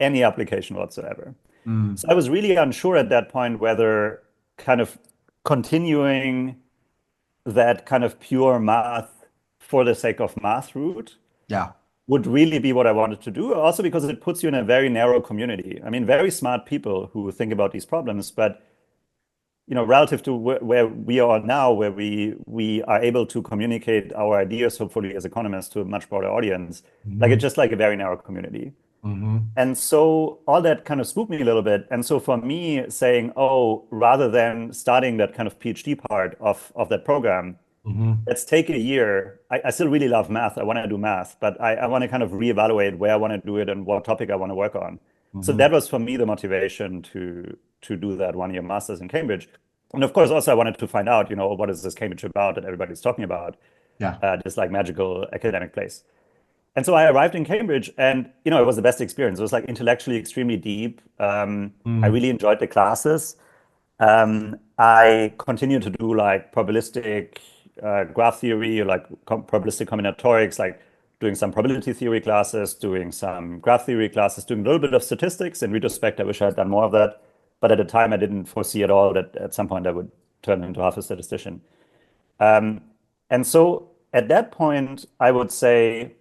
any application whatsoever. Mm. So I was really unsure at that point whether kind of continuing that kind of pure math for the sake of math route Yeah. would really be what I wanted to do. Also because it puts you in a very narrow community. I mean, very smart people who think about these problems, but relative to where we are now, where we are able to communicate our ideas, hopefully as economists, to a much broader audience, like Mm-hmm. it's just like a very narrow community. Mm-hmm. And so all that kind of spooked me a little bit. And so for me, saying, oh, rather than starting that kind of PhD part of that program, Mm-hmm. let's take a year. I still really love math. I want to do math, but I want to kind of reevaluate where I want to do it and what topic I want to work on. So Mm-hmm. that was for me the motivation to do that 1-year master's in Cambridge. And of course, also I wanted to find out, what is this Cambridge about that everybody's talking about, Yeah. this like magical academic place. And so I arrived in Cambridge and, it was the best experience. It was like intellectually extremely deep. I Mm. really enjoyed the classes. I continued to do like probabilistic graph theory, like probabilistic combinatorics, like doing some probability theory classes, doing some graph theory classes, doing a little bit of statistics. In retrospect, I wish I had done more of that. But at the time, I didn't foresee at all that at some point I would turn into half a statistician. And so at that point, I would say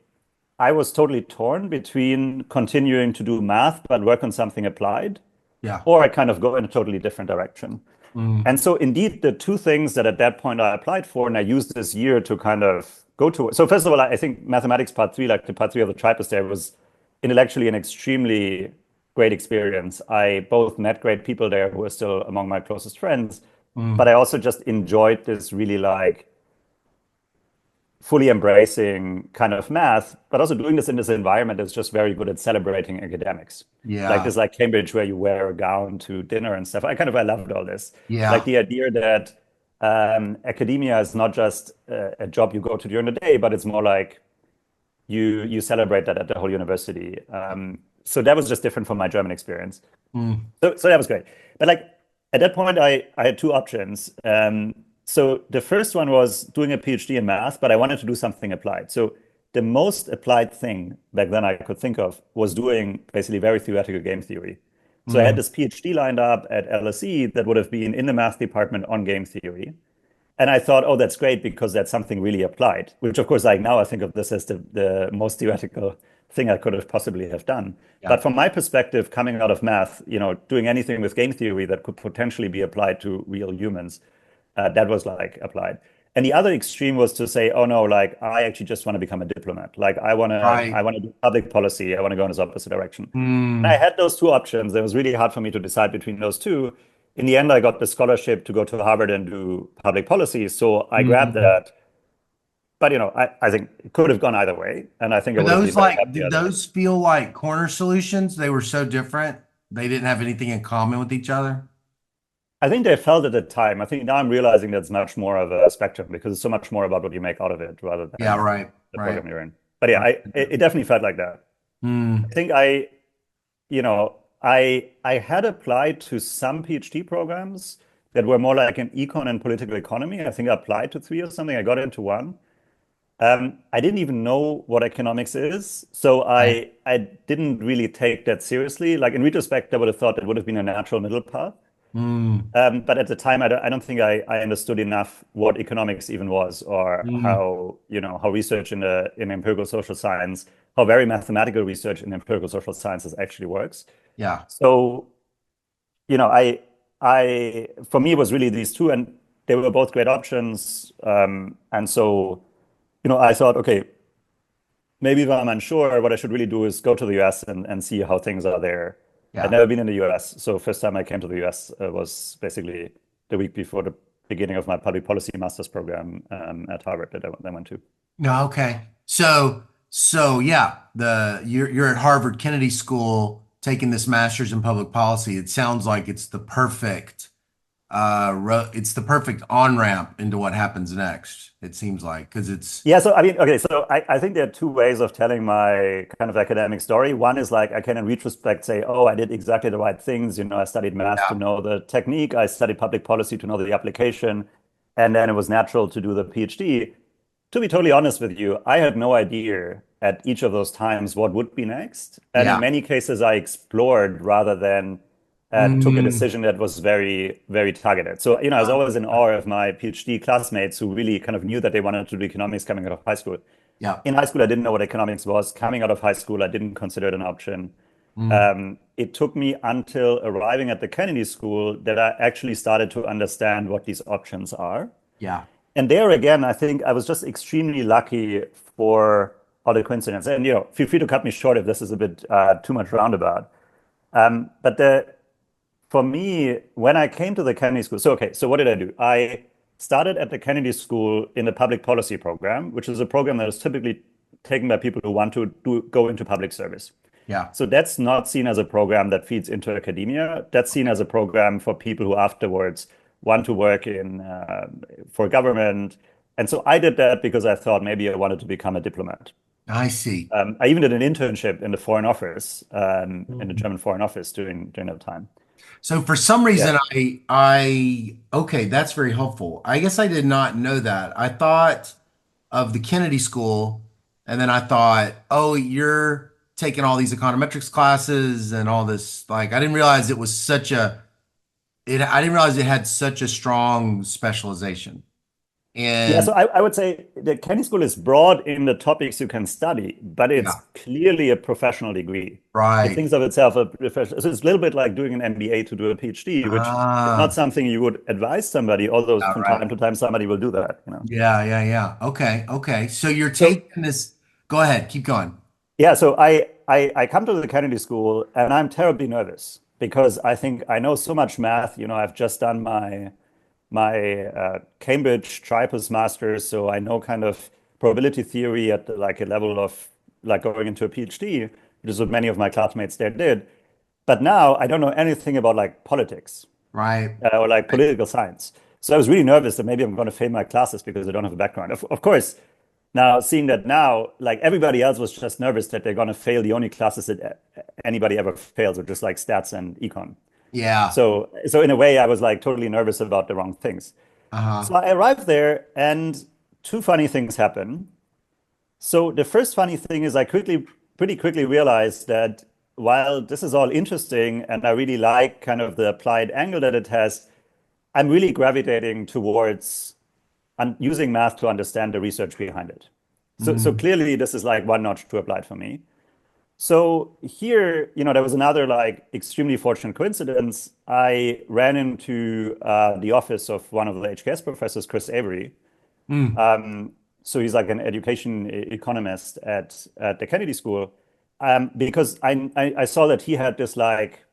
I was totally torn between continuing to do math but work on something applied, Yeah. or I kind of go in a totally different direction. Mm. And so indeed, the two things that at that point I applied for, and I used this year to kind of go to. So first of all, I think mathematics part 3, like the part 3 of the tripos there, was intellectually an extremely great experience. I both met great people there who are still among my closest friends, but Mm. I also just enjoyed this really like fully embracing kind of math, but also doing this in this environment that's just very good at celebrating academics. Like Yeah. this, like Cambridge, where you wear a gown to dinner and stuff. I loved all this. Like Yeah. the idea that academia is not just a job you go to during the day, but it's more like you celebrate that at the whole university. So that was just different from my German experience. Mm. So that was great. But like at that point, I had two options. So the first one was doing a PhD in math, but I wanted to do something applied. So the most applied thing back then I could think of was doing basically very theoretical game theory. So I had Mm. this PhD lined up at LSE that would have been in the math department on game theory. And I thought, oh, that's great because that's something really applied, which of course, like now I think of this as the most theoretical thing I could have possibly have done. Yeah. But from my perspective, coming out of math, doing anything with game theory that could potentially be applied to real humans, that was like applied. And the other extreme was to say, oh no, like I actually just want to become a diplomat. Like I Right. want to do public policy. I want to go in this opposite direction. And I Mm. had those two options. It was really hard for me to decide between those two. In the end, I got the scholarship to go to Harvard and do public policy. So I grabbed Mm. that. But I think it could have gone either way. And I think I Were would have been those very like, happy did either way. those feel like corner solutions? They were so different. They didn't have anything in common with each other. I think they felt at the time. I think now I'm realizing that's much more of a spectrum because it's so much more about what you make out of it rather Yeah, than right. the Right. program you're in. But yeah, Right. it definitely felt like that. I Mm. think you know, I had applied to some PhD programs that were more like an econ and political economy. I think I applied to 3 or something. I got into one. I didn't even know what economics is, so Right. I didn't really take that seriously. Like in retrospect, I would have thought that would have been a natural middle path. Mm, But at the time, I don't think I understood enough what economics even was, or mm, how, how research in empirical social science, how very mathematical research in empirical social sciences actually works. yeah. So, you know, for me, it was really these two, and they were both great options. And so, I thought, okay, maybe if I'm unsure, what I should really do is go to the US and see how things are there. I'd Yeah. never been in the US, so first time I came to the US was basically the week before the beginning of my public policy master's program at Harvard that I went to. No, okay. So yeah, you're at Harvard Kennedy School taking this master's in public policy. It sounds like it's the perfect on-ramp into what happens next. It seems like because it's Yeah, so I mean, okay, so I think there are two ways of telling my kind of academic story. One is like I can in retrospect say, oh, I did exactly the right things. I studied math to yeah, know the technique, I studied public policy to know the application, and then it was natural to do the PhD. To be totally honest with you, I had no idea at each of those times what would be next. And in yeah. many cases, I explored rather than took a Mm, decision that was very, very targeted. So, I was always in awe of my PhD classmates who really kind of knew that they wanted to do economics coming out of high school. yeah. In high school, I didn't know what economics was. Coming out of high school, I didn't consider it an option. Mm, It took me until arriving at the Kennedy School that I actually started to understand what these options are. yeah. And there again, I think I was just extremely lucky for all the coincidence. And feel free to cut me short if this is a bit too much roundabout. But for me, when I came to the Kennedy School, so okay, so what did I do? I started at the Kennedy School in the public policy program, which is a program that is typically taken by people who want to go into public service. Yeah. So that's not seen as a program that feeds into academia. That's seen as a program for people who afterwards want to work in for government. And so I did that because I thought maybe I wanted to become a diplomat. I see. I even did an internship in the Foreign Office, in the Mm. German Foreign Office during that time. So for some Yeah. reason, okay, that's very helpful. I guess I did not know that. I thought of the Kennedy School, and then I thought, oh, you're taking all these econometrics classes and all this. Like, I didn't realize it was I didn't realize it had such a strong specialization. Yeah, And so I would say the Kennedy School is broad in the topics you can study, but it's yeah, clearly a professional degree. It right. thinks of itself a professional. So it's a little bit like doing an MBA to do a PhD, which is not Ah, something you would advise somebody, although yeah, from right. time to time somebody will do that. Yeah, yeah, yeah. Okay, okay. So you're So taking this. Go ahead, keep going. yeah, so I come to the Kennedy School and I'm terribly nervous because I think I know so much math. I've just done my Cambridge Tripos Masters, so I know kind of probability theory at like a level of like going into a PhD, which is what many of my classmates there did. But now I don't know anything about like politics Right. or like Right. political science. So I was really nervous that maybe I'm going to fail my classes because I don't have a background. Of course, now seeing that now, like everybody else was just nervous that they're going to fail the only classes that anybody ever fails, which is like stats and econ. Yeah. So in a way, I was like totally nervous about the wrong things. So Uh-huh. I arrived there, and two funny things happen. So the first funny thing is pretty quickly realized that while this is all interesting and I really like kind of the applied angle that it has, I'm really gravitating towards using math to understand the research behind it. So Mm, clearly, this is like one notch too applied for me. So here, there was another like extremely fortunate coincidence. I ran into the office of one of the HKS professors, Chris Avery. mm. So he's like an education economist at the Kennedy School, because I saw that he had this like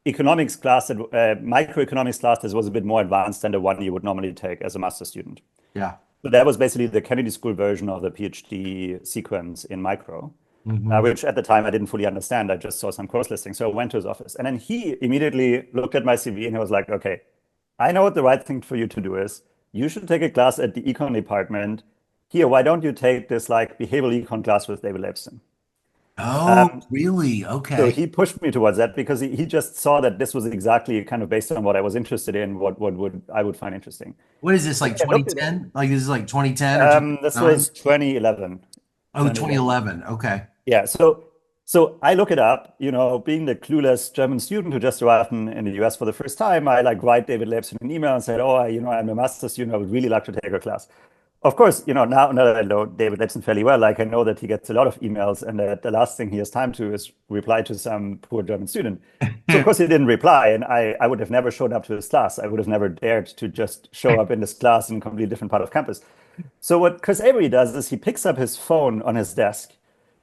economics class, microeconomics class that was a bit more advanced than the one you would normally take as a master's student. Yeah. So that was basically the Kennedy School version of the PhD sequence in micro, Hmm. which at the time I didn't fully understand. I just saw some course listings. So I went to his office. And then he immediately looked at my CV and he was like, okay, I know what the right thing for you to do is. You should take a class at the econ department. Here, why don't you take this like behavioral econ class with David Epstein? Oh, really? So Okay. he pushed me towards that because he just saw that this was exactly kind of based on what I was interested in, what would I would find interesting. What is this, So like I looked at it. 2010? Like this is like 2010 or This 2009? was 2011. Oh, 2011. 2011. Okay. Yeah, so I look it up, being the clueless German student who just arrived in the US for the first time, I like write David Leibson an email and said, oh, I'm a master's student, I would really like to take a class. Of course, now that I know David Leibson fairly well, like I know that he gets a lot of emails and that the last thing he has time to is reply to some poor German student. So of course he didn't reply, and I would have never showed up to his class. I would have never dared to just show up in this class in a completely different part of campus. So what Chris Avery does is he picks up his phone on his desk,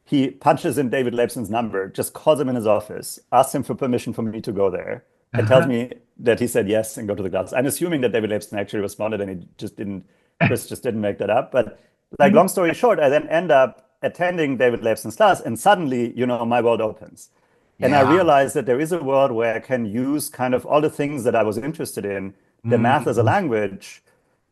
he punches in David Leibson's number, just calls him in his office, asks him for permission for me to go there, and tells Uh-huh. me that he said yes and go to the class. I'm assuming that David Leibson actually responded and he just didn't, Chris just didn't make that up. But like long story short, I then end up attending David Leibson's class and suddenly, my world opens. And I Yeah. realized that there is a world where I can use kind of all the things that I was interested in, the math as a Mhm. language,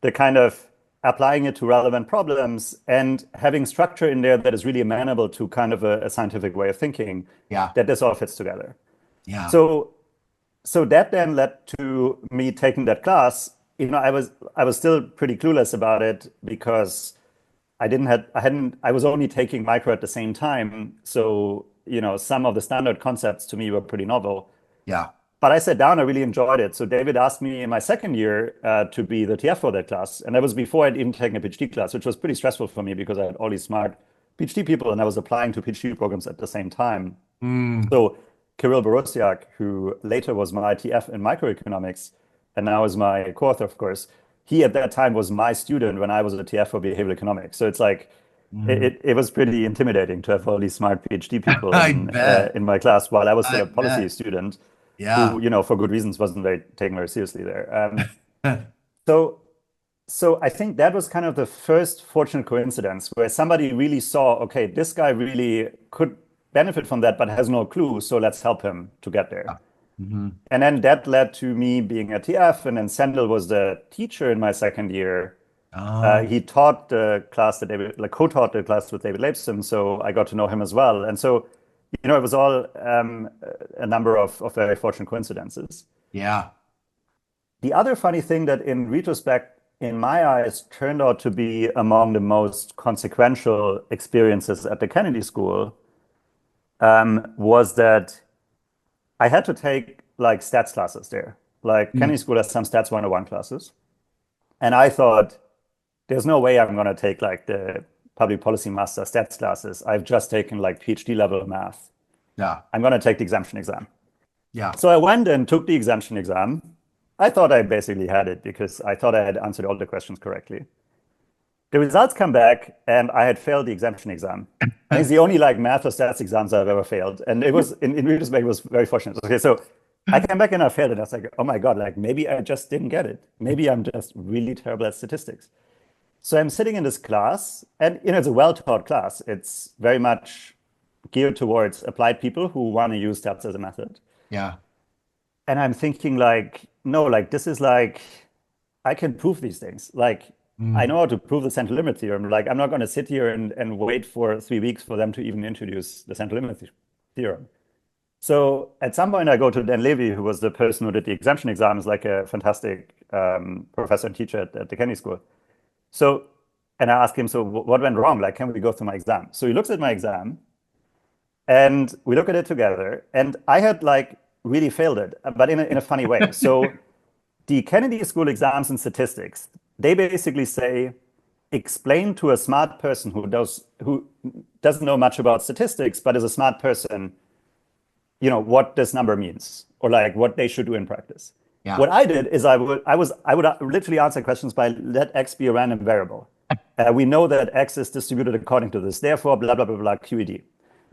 the kind of applying it to relevant problems and having structure in there that is really amenable to kind of a scientific way of thinking, Yeah. that this all fits together. Yeah. So so that then led to me taking that class. I was still pretty clueless about it because I was only taking micro at the same time. So, some of the standard concepts to me were pretty novel. Yeah. But I sat down, I really enjoyed it. So David asked me in my second year to be the TF for that class. And that was before I'd even taken a PhD class, which was pretty stressful for me because I had all these smart PhD people and I was applying to PhD programs at the same time. Mm. So Kirill Borusyak, who later was my TF in microeconomics and now is my co-author, of course, he at that time was my student when I was a TF for behavioral economics. So it's like Mm. it was pretty intimidating to have all these smart PhD people I in bet. in my class while I was still I a policy bet. student Yeah. who, for good reasons, wasn't very taken very seriously there. So so I think that was kind of the first fortunate coincidence where somebody really saw, okay, this guy really could benefit from that, but has no clue. So let's help him to get there. Mhm. And then that led to me being a TF, and then Sendel was the teacher in my second year. Oh, He taught the class that David, like co-taught the class with David Leibson, so I got to know him as well. And so, it was all a number of very fortunate coincidences. yeah. The other funny thing that in retrospect, in my eyes, turned out to be among the most consequential experiences at the Kennedy School was that I had to take like stats classes there. Like Kennedy Mm. School has some stats 101 classes. And I thought, there's no way I'm going to take like the public policy master stats classes. I've just taken like PhD level math. Yeah. I'm going to take the exemption exam. Yeah. So I went and took the exemption exam. I thought I basically had it because I thought I had answered all the questions correctly. The results come back and I had failed the exemption exam. I think it's the only like math or stats exams I've ever failed. And it was in retrospect, it was very fortunate. Okay, so I came back and I failed it. I was like, oh my God, like maybe I just didn't get it. Maybe I'm just really terrible at statistics. So I'm sitting in this class, and it's a well-taught class. It's very much geared towards applied people who want to use stats as a method. Yeah. And I'm thinking like, no, like this is like I can prove these things. Like I Mm. know how to prove the central limit theorem. Like I'm not going to sit here and wait for 3 weeks for them to even introduce the central limit theorem. So at some point I go to Dan Levy, who was the person who did the exemption exams, like a fantastic professor and teacher at the Kennedy School. So, and I ask him, so what went wrong? Like, can we go through my exam? So he looks at my exam and we look at it together. And I had like really failed it, but in a funny way. So the Kennedy School exams in statistics, they basically say, explain to a smart person who doesn't know much about statistics, but is a smart person, what this number means or like what they should do in practice. Yeah. What I did is I would literally answer questions by let x be a random variable. We know that x is distributed according to this, therefore blah blah blah blah QED.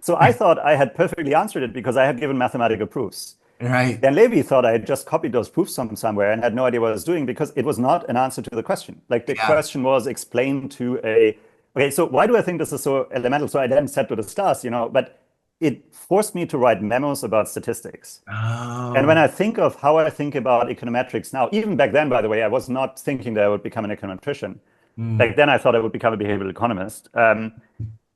So I thought I had perfectly answered it because I had given mathematical proofs. Right. Dan Levy thought I had just copied those proofs from somewhere and had no idea what I was doing because it was not an answer to the question. Like the Yeah. question was explained to a. Okay, so why do I think this is so elemental? So I then said to the class, but it forced me to write memos about statistics. And when Oh. I think of how I think about econometrics now, even back then, by the way, I was not thinking that I would become an econometrician. Mm. Back then, I thought I would become a behavioral economist.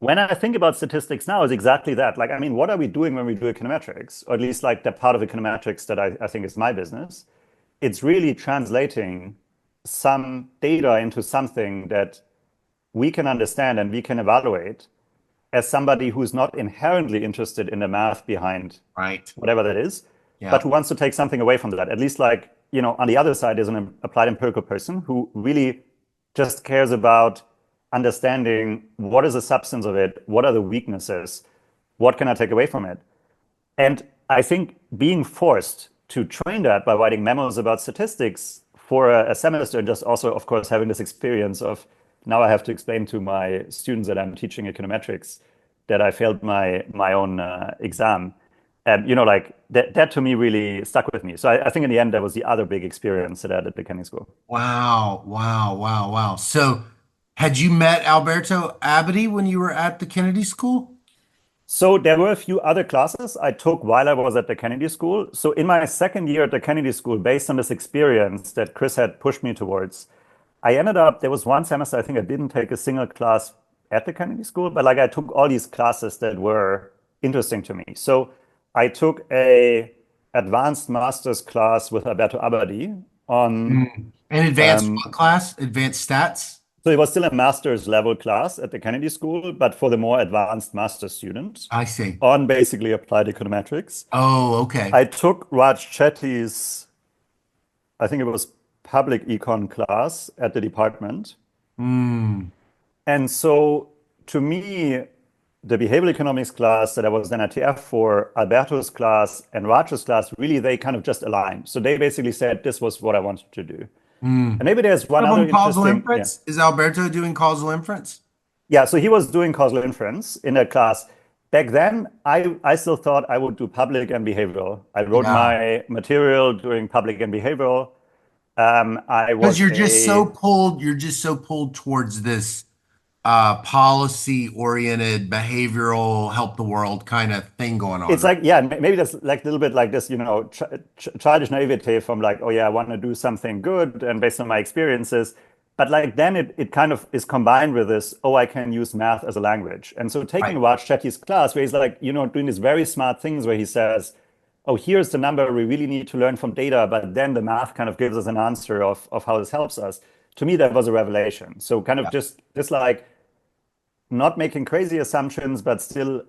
when I think about statistics now, is exactly that. Like, I mean, what are we doing when we do econometrics? Or at least like the part of econometrics that I think is my business. It's really translating some data into something that we can understand and we can evaluate as somebody who's not inherently interested in the math behind Right. whatever that is, but Yeah. who wants to take something away from that. At least like, on the other side is an applied empirical person who really just cares about understanding what is the substance of it, what are the weaknesses, what can I take away from it. And I think being forced to train that by writing memos about statistics for a semester, and just also, of course, having this experience of now I have to explain to my students that I'm teaching econometrics that I failed my own exam. And like that to me really stuck with me. So I think in the end that was the other big experience that I had at the Kenny School. Wow. Wow. Wow. Wow. So had you met Alberto Abadi when you were at the Kennedy School? So there were a few other classes I took while I was at the Kennedy School. So in my second year at the Kennedy School, based on this experience that Chris had pushed me towards, I ended up, there was one semester I think I didn't take a single class at the Kennedy School, but like I took all these classes that were interesting to me. So I took a advanced master's class with Alberto Abadi on, An advanced um, what class? Advanced stats? so it was still a master's level class at the Kennedy School, but for the more advanced master students I see. on basically applied econometrics. Oh, okay. I took Raj Chetty's, I think it was public econ class at the department. Mm, And so to me, the behavioral economics class that I was then at TF for, Alberto's class and Raj's class, really, they kind of just aligned. So they basically said this was what I wanted to do. And mm. maybe there's one Of other them causal interesting, yeah. inference? Is Alberto doing causal inference? Yeah, so he was doing causal inference in that class. Back then, I still thought I would do public and behavioral. I wrote Yeah. my material doing public and behavioral. I Because was you're just so pulled towards this policy oriented behavioral help the world kind of thing going on, it's right? like, yeah, maybe that's like a little bit like this, childish naivete from like, oh yeah, I want to do something good and based on my experiences. But like then it kind of is combined with this, oh, I can use math as a language. And so taking Right. Raj Chetty's class where he's like, doing these very smart things where he says, oh, here's the number we really need to learn from data, but then the math kind of gives us an answer of how this helps us. To me, that was a revelation. So kind of Yeah. just like not making crazy assumptions, but still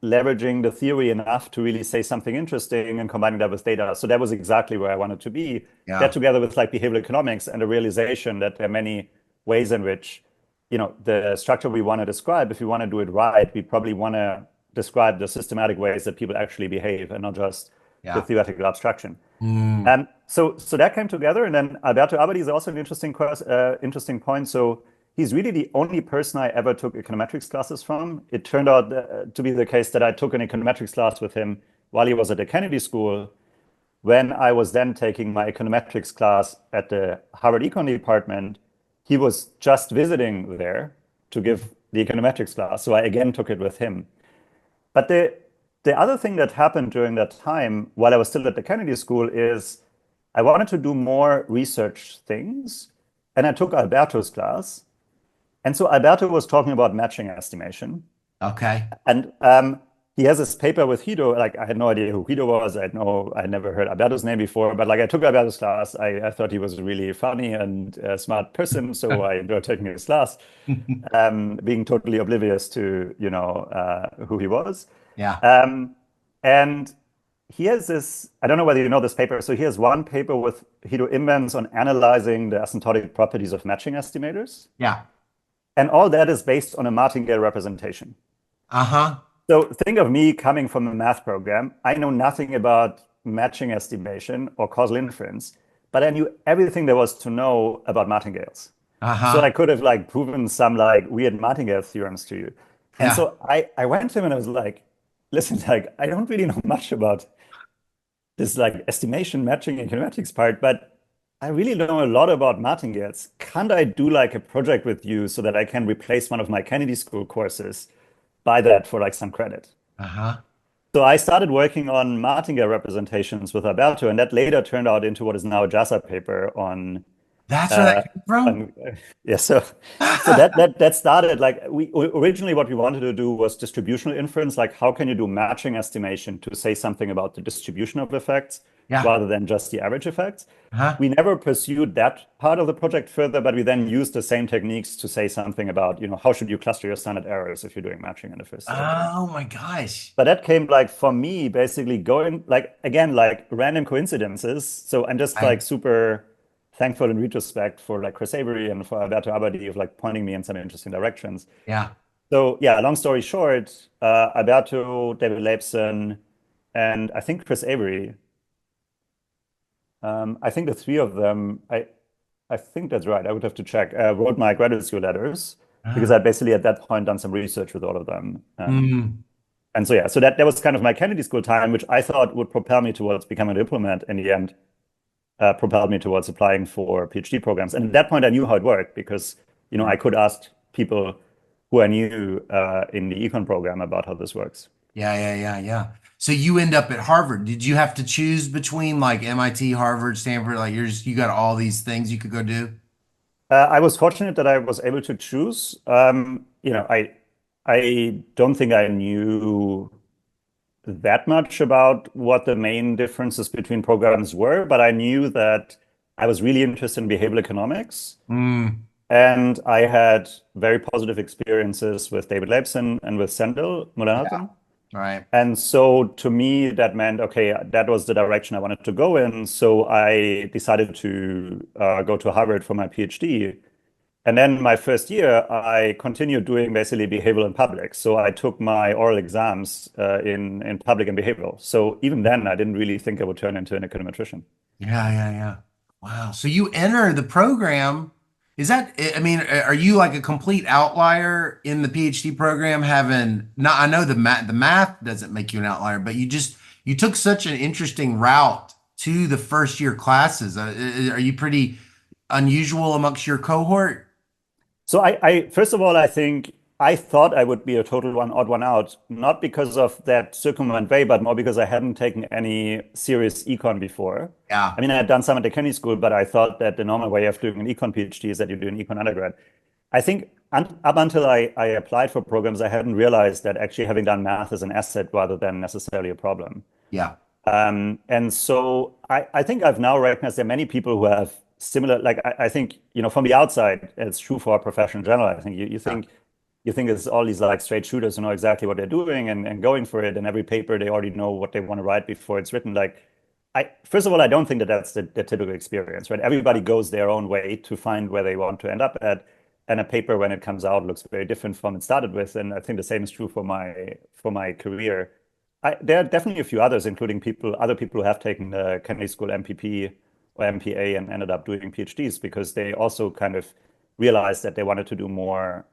leveraging the theory enough to really say something interesting and combining that with data. So that was exactly where I wanted to be. That Yeah. together with like behavioral economics and the realization that there are many ways in which, the structure we want to describe, if we want to do it right, we probably want to describe the systematic ways that people actually behave and not just the Yeah. theoretical abstraction. Mm, So that came together, and then Alberto Abadi is also an interesting point. So he's really the only person I ever took econometrics classes from. It turned out to be the case that I took an econometrics class with him while he was at the Kennedy School. When I was then taking my econometrics class at the Harvard Econ department, he was just visiting there to give the econometrics class. So I again took it with him. But the other thing that happened during that time while I was still at the Kennedy School is I wanted to do more research things. And I took Alberto's class. And so Alberto was talking about matching estimation. okay. And he has this paper with Guido. Like I had no idea who Guido was. I had never heard Alberto's name before. But like I took Alberto's class. I thought he was a really funny and smart person. So I enjoyed taking his class, being totally oblivious to, who he was. Yeah. And he has this, I don't know whether you know this paper. So he has one paper with Guido Imbens on analyzing the asymptotic properties of matching estimators. Yeah. And all that is based on a martingale representation. Uh-huh. So think of me coming from a math program. I know nothing about matching estimation or causal inference, but I knew everything there was to know about martingales. So Uh-huh. I could have like proven some like weird martingale theorems to you. And Yeah. so I went to him and I was like, listen, like I don't really know much about this like estimation matching econometrics part, but I really know a lot about martingales. Can't I do like a project with you so that I can replace one of my Kennedy School courses by that for like some credit? Uh-huh. So I started working on martingale representations with Alberto, and that later turned out into what is now a JASA paper on That's where that came from? And, yeah, so that started like we originally what we wanted to do was distributional inference, like how can you do matching estimation to say something about the distribution of effects Yeah. rather than just the average effects. Huh? We never pursued that part of the project further, but we then used the same techniques to say something about, how should you cluster your standard errors if you're doing matching in the first stage. Oh my gosh. But that came like for me, basically going like again, like random coincidences. So I'm just like Right. super thankful in retrospect for like Chris Avery and for Alberto Abadi of like pointing me in some interesting directions. Yeah. So yeah, long story short, Alberto, David Leibson, and I think Chris Avery. I think the three of them, I think that's right. I would have to check. Wrote my graduate school letters because Ah. I'd basically at that point done some research with all of them. Mm. And so yeah, so that was kind of my Kennedy School time, which I thought would propel me towards becoming a diplomat. In the end, propelled me towards applying for PhD programs. And at that point, I knew how it worked because I could ask people who I knew in the econ program about how this works. Yeah. So you end up at Harvard. Did you have to choose between like MIT, Harvard, Stanford? Like you got all these things you could go do? I was fortunate that I was able to choose. I don't think I knew that much about what the main differences between programs were, but I knew that I was really interested in behavioral economics. Mm. And I had very positive experiences with David Leibson and with Sendel Yeah. Mulanathan. Right. And so to me, that meant, okay, that was the direction I wanted to go in. So I decided to go to Harvard for my PhD. And then my first year, I continued doing basically behavioral in public. So I took my oral exams in public and behavioral. So even then, I didn't really think I would turn into an econometrician. Yeah. Wow. So you enter the program. Is that, I mean, are you like a complete outlier in the PhD program having, not, I know the math doesn't make you an outlier, but you took such an interesting route to the first year classes. Are you pretty unusual amongst your cohort? So first of all, I think I thought I would be a total one odd one out, not because of that circumvent way, but more because I hadn't taken any serious econ before. Yeah. I mean, I had done some at the Kennedy School, but I thought that the normal way of doing an econ PhD is that you do an econ undergrad. I think up until I applied for programs, I hadn't realized that actually having done math is an asset rather than necessarily a problem. Yeah. And so I think I've now recognized there are many people who have similar, like I think, from the outside, it's true for our profession in general. I think you think it's all these like straight shooters who know exactly what they're doing and going for it. And every paper, they already know what they want to write before it's written. Like, first of all, I don't think that that's the typical experience, right? Everybody goes their own way to find where they want to end up at. And a paper, when it comes out, looks very different from it started with. And I think the same is true for my career. There are definitely a few others, including other people who have taken the Kennedy School MPP or MPA and ended up doing PhDs because they also kind of realized that they wanted to do more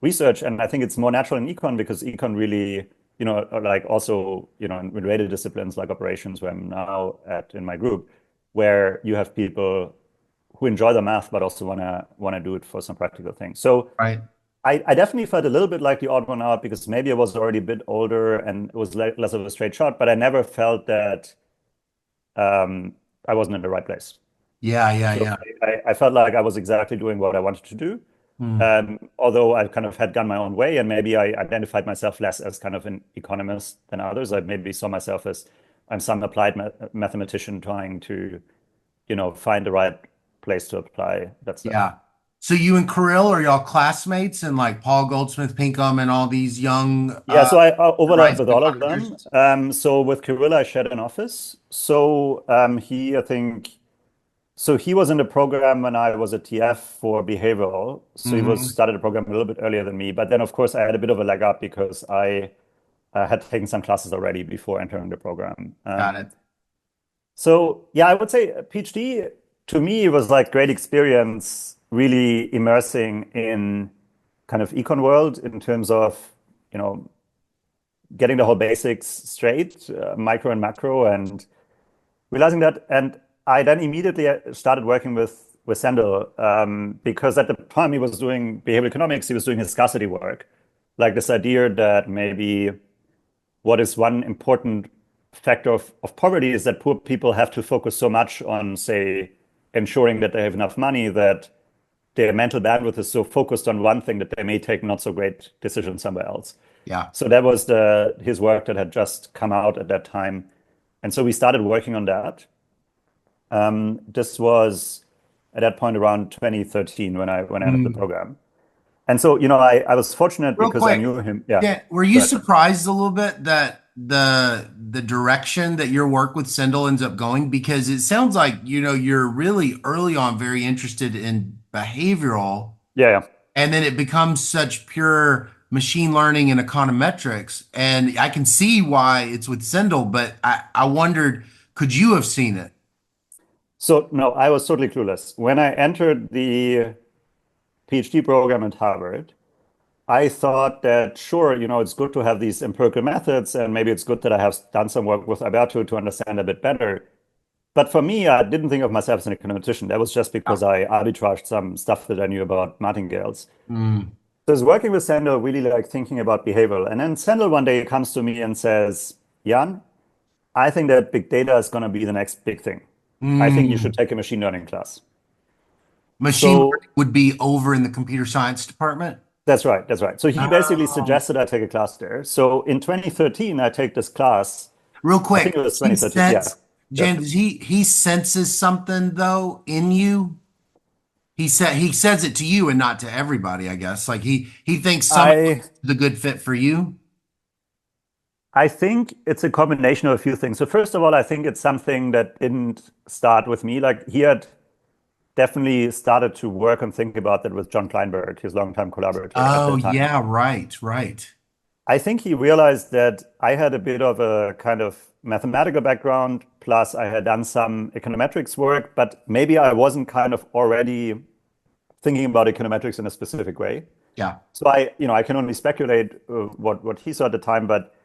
research. And I think it's more natural in econ because econ really, like also, in related disciplines like operations, where I'm now at in my group, where you have people who enjoy the math but also wanna do it for some practical things. So Right. I definitely felt a little bit like the odd one out because maybe I was already a bit older and it was less of a straight shot, but I never felt that I wasn't in the right place. So Yeah. I felt like I was exactly doing what I wanted to do. Hmm. Although I kind of had gone my own way and maybe I identified myself less as kind of an economist than others. I maybe saw myself as I'm some applied mathematician trying to, find the right place to apply that stuff. Yeah. So you and Kirill are y'all classmates and like Paul Goldsmith Pinkham and all these young Yeah, so I overlapped rising with all of them. econometricians? So with Kirill, I shared an office. So I think, so he was in the program when I was a TF for behavioral. So he was Hmm. started the program a little bit earlier than me. But then, of course, I had a bit of a leg up because I had taken some classes already before entering the program. Got it. So yeah, I would say a PhD to me was like great experience, really immersing in kind of econ world in terms of, you know, getting the whole basics straight, micro and macro, and realizing that. And I then immediately started working with Sandel because at the time he was doing behavioral economics, he was doing his scarcity work, like this idea that maybe what is one important factor of poverty is that poor people have to focus so much on, say, ensuring that they have enough money, that their mental bandwidth is so focused on one thing that they may take not so great decisions somewhere else. Yeah. So that was his work that had just come out at that time. And so we started working on that. This was at that point around 2013 when I entered the program. And so, I was fortunate Real because I quick, knew him. Yeah. yeah. Were you But surprised a little bit that the direction that your work with Sendel ends up going? Because it sounds like, you're really early on very interested in behavioral, yeah. and then it becomes such pure machine learning and econometrics. And I can see why it's with Sendel, but I wondered, could you have seen it? So no, I was totally clueless. When I entered the PhD program at Harvard, I thought that, sure, it's good to have these empirical methods, and maybe it's good that I have done some work with Alberto to understand a bit better. But for me, I didn't think of myself as an econometrician. That was just because I arbitraged some stuff that I knew about martingales. Mm. So I was working with Sendel, really like thinking about behavioral. And then Sendel one day comes to me and says, Jan, I think that big data is going to be the next big thing. I think you should take a machine learning class. Machine So learning would be over in the computer science department. that's right. So he basically Oh. suggested I take a class there. So in 2013, I take this class. Real I think quick, it was he 2013. Yeah. sense, Jan, does he senses something though in you? He says it to you and not to everybody, I guess. Like he thinks some of I the good fit for you. I think it's a combination of a few things. So first of all, I think it's something that didn't start with me. Like he had definitely started to work and think about that with John Kleinberg, his longtime collaborator at Oh that time. yeah, right. I think he realized that I had a bit of a kind of mathematical background, plus I had done some econometrics work, but maybe I wasn't kind of already thinking about econometrics in a specific way. Yeah. So I can only speculate what he saw at the time, but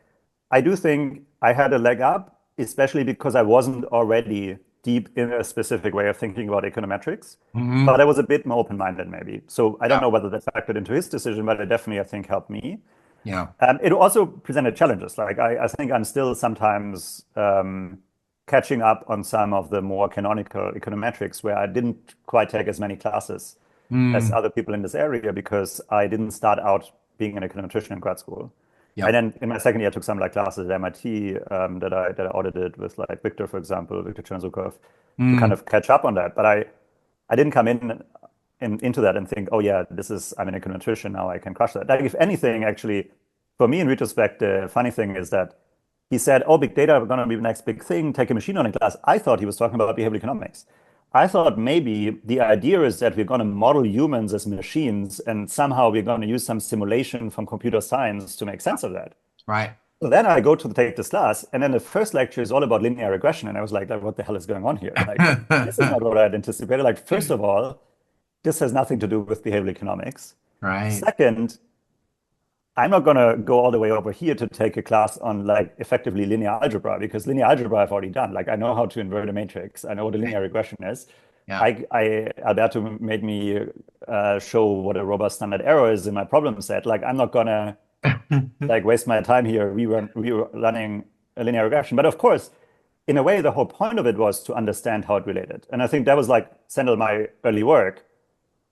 I do think I had a leg up, especially because I wasn't already deep in a specific way of thinking about econometrics, but I was a bit more open-minded maybe. So I don't Yeah. know whether that factored into his decision, but it definitely, I think, helped me. Yeah. It also presented challenges. Like I think I'm still sometimes catching up on some of the more canonical econometrics where I didn't quite take as many classes as other people in this area because I didn't start out being an econometrician in grad school. Yeah. And then in my second year, I took some like classes at MIT that I audited with like Victor, for example, Victor Chernsukov, to kind of catch up on that. But I didn't come into that and think, oh yeah, I'm an econometrician, now I can crush that. Like if anything, actually, for me in retrospect, the funny thing is that he said, oh, big data are going to be the next big thing, take a machine learning class. I thought he was talking about behavioral economics. I thought maybe the idea is that we're going to model humans as machines and somehow we're going to use some simulation from computer science to make sense of that. Right. So then I go to take this class, and then the first lecture is all about linear regression. And I was like, what the hell is going on here? Like, this is not what I had anticipated. Like, first of all, this has nothing to do with behavioral economics. Right. Second, I'm not going to go all the way over here to take a class on like effectively linear algebra because linear algebra I've already done. Like I know how to invert a matrix. I know what a linear regression is. Yeah. Alberto made me show what a robust standard error is in my problem set. Like I'm not going to like waste my time here rerunning a linear regression. But of course, in a way, the whole point of it was to understand how it related. And I think that was like Sendel, my early work.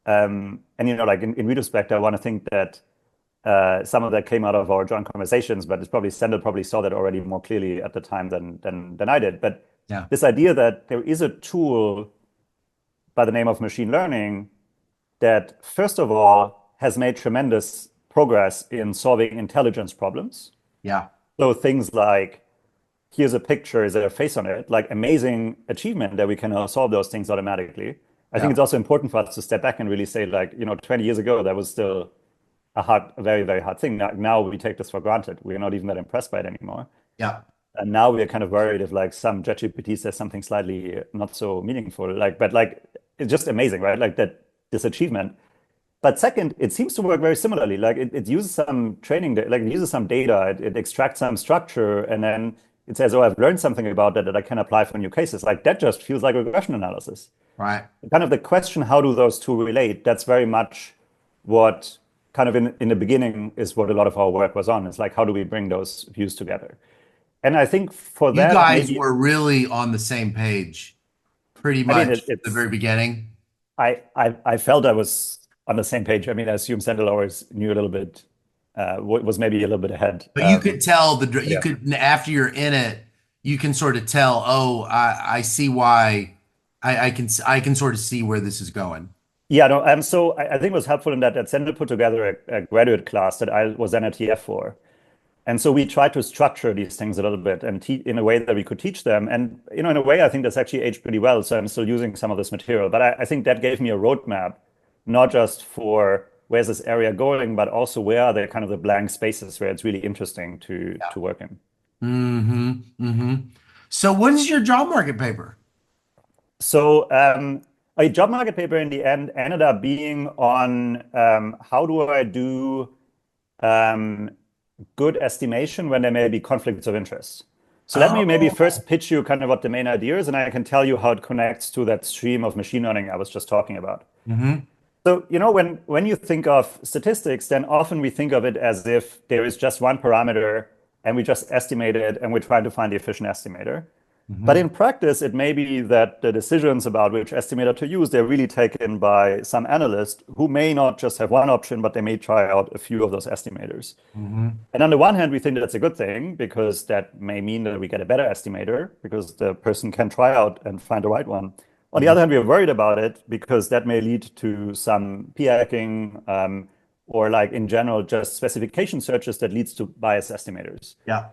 And like in retrospect, I want to think that some of that came out of our joint conversations, but it's probably Sendel probably saw that already more clearly at the time than I did. But Yeah. this idea that there is a tool by the name of machine learning that, first of all, has made tremendous progress in solving intelligence problems. Yeah. So things like, here's a picture, is there a face on it? Like amazing achievement that we can now solve those things automatically. I think it's also important for us to step back and really say, like, 20 years ago, that was still a very, very hard thing. Now we take this for granted. We're not even that impressed by it anymore. Yeah. And now we're kind of worried if like some ChatGPT says something slightly not so meaningful. But it's just amazing, right? Like this achievement. But second, it seems to work very similarly. Like it uses some training, like it uses some data, it extracts some structure, and then it says, oh, I've learned something about that I can apply for new cases. Like that just feels like regression analysis. Right. Kind of the question, how do those two relate? That's very much what kind of in the beginning is what a lot of our work was on. It's like, how do we bring those views together? And I think for You that, guys maybe were really on the same page pretty I mean, much the very beginning. I felt I was on the same page. I mean, I assume Sandal always knew a little bit, was maybe a little bit ahead. But you could tell you Yeah. could, after you're in it, you can sort of tell, oh, I see why I can sort of see where this is going. Yeah, no, so I think it was helpful in that Sandal put together a graduate class that I was then at TF for. And so we tried to structure these things a little bit and in a way that we could teach them. And, in a way, I think that's actually aged pretty well. So I'm still using some of this material. But I think that gave me a roadmap, not just for where's this area going, but also where are the kind of the blank spaces where it's really interesting to work in. Mm-hmm. Mm-hmm. So what is your job market paper? So a job market paper in the end ended up being on how do I do good estimation when there may be conflicts of interest. So let me maybe first pitch you kind of what the main idea is, and I can tell you how it connects to that stream of machine learning I was just talking about. Mm-hmm. So, when you think of statistics, then often we think of it as if there is just one parameter and we just estimate it and we're trying to find the efficient estimator. But in practice, it may be that the decisions about which estimator to use, they're really taken by some analyst who may not just have one option, but they may try out a few of those estimators. Mm-hmm. And on the one hand, we think that's a good thing because that may mean that we get a better estimator because the person can try out and find the right one. On the other hand, we are worried about it because that may lead to some p-hacking or like in general, just specification searches that leads to biased estimators. Yeah.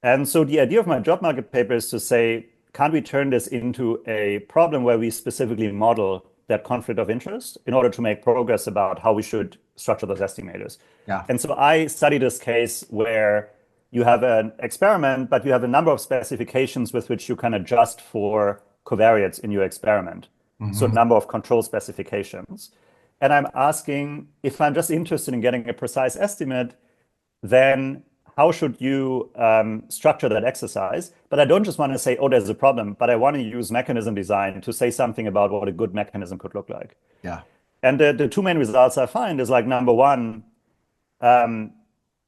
And so the idea of my job market paper is to say, can't we turn this into a problem where we specifically model that conflict of interest in order to make progress about how we should structure those estimators? Yeah. And so I study this case where you have an experiment, but you have a number of specifications with which you can adjust for covariates in your experiment. So a number of control specifications. And I'm asking, if I'm just interested in getting a precise estimate, then how should you structure that exercise? But I don't just want to say, oh, there's a problem, but I want to use mechanism design to say something about what a good mechanism could look like. Yeah. And the two main results I find is like, number one,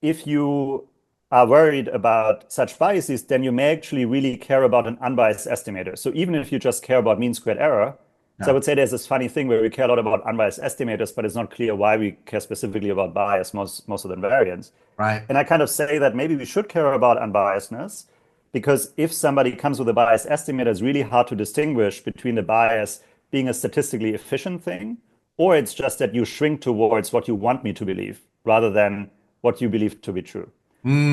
if you are worried about such biases, then you may actually really care about an unbiased estimator. So even if you just care about mean squared error, so I would say there's this funny thing where we care a lot about unbiased estimators, but it's not clear why we care specifically about bias most of the variance. Right. And I kind of say that maybe we should care about unbiasedness because if somebody comes with a biased estimator, it's really hard to distinguish between the bias being a statistically efficient thing, or it's just that you shrink towards what you want me to believe rather than what you believe to be true.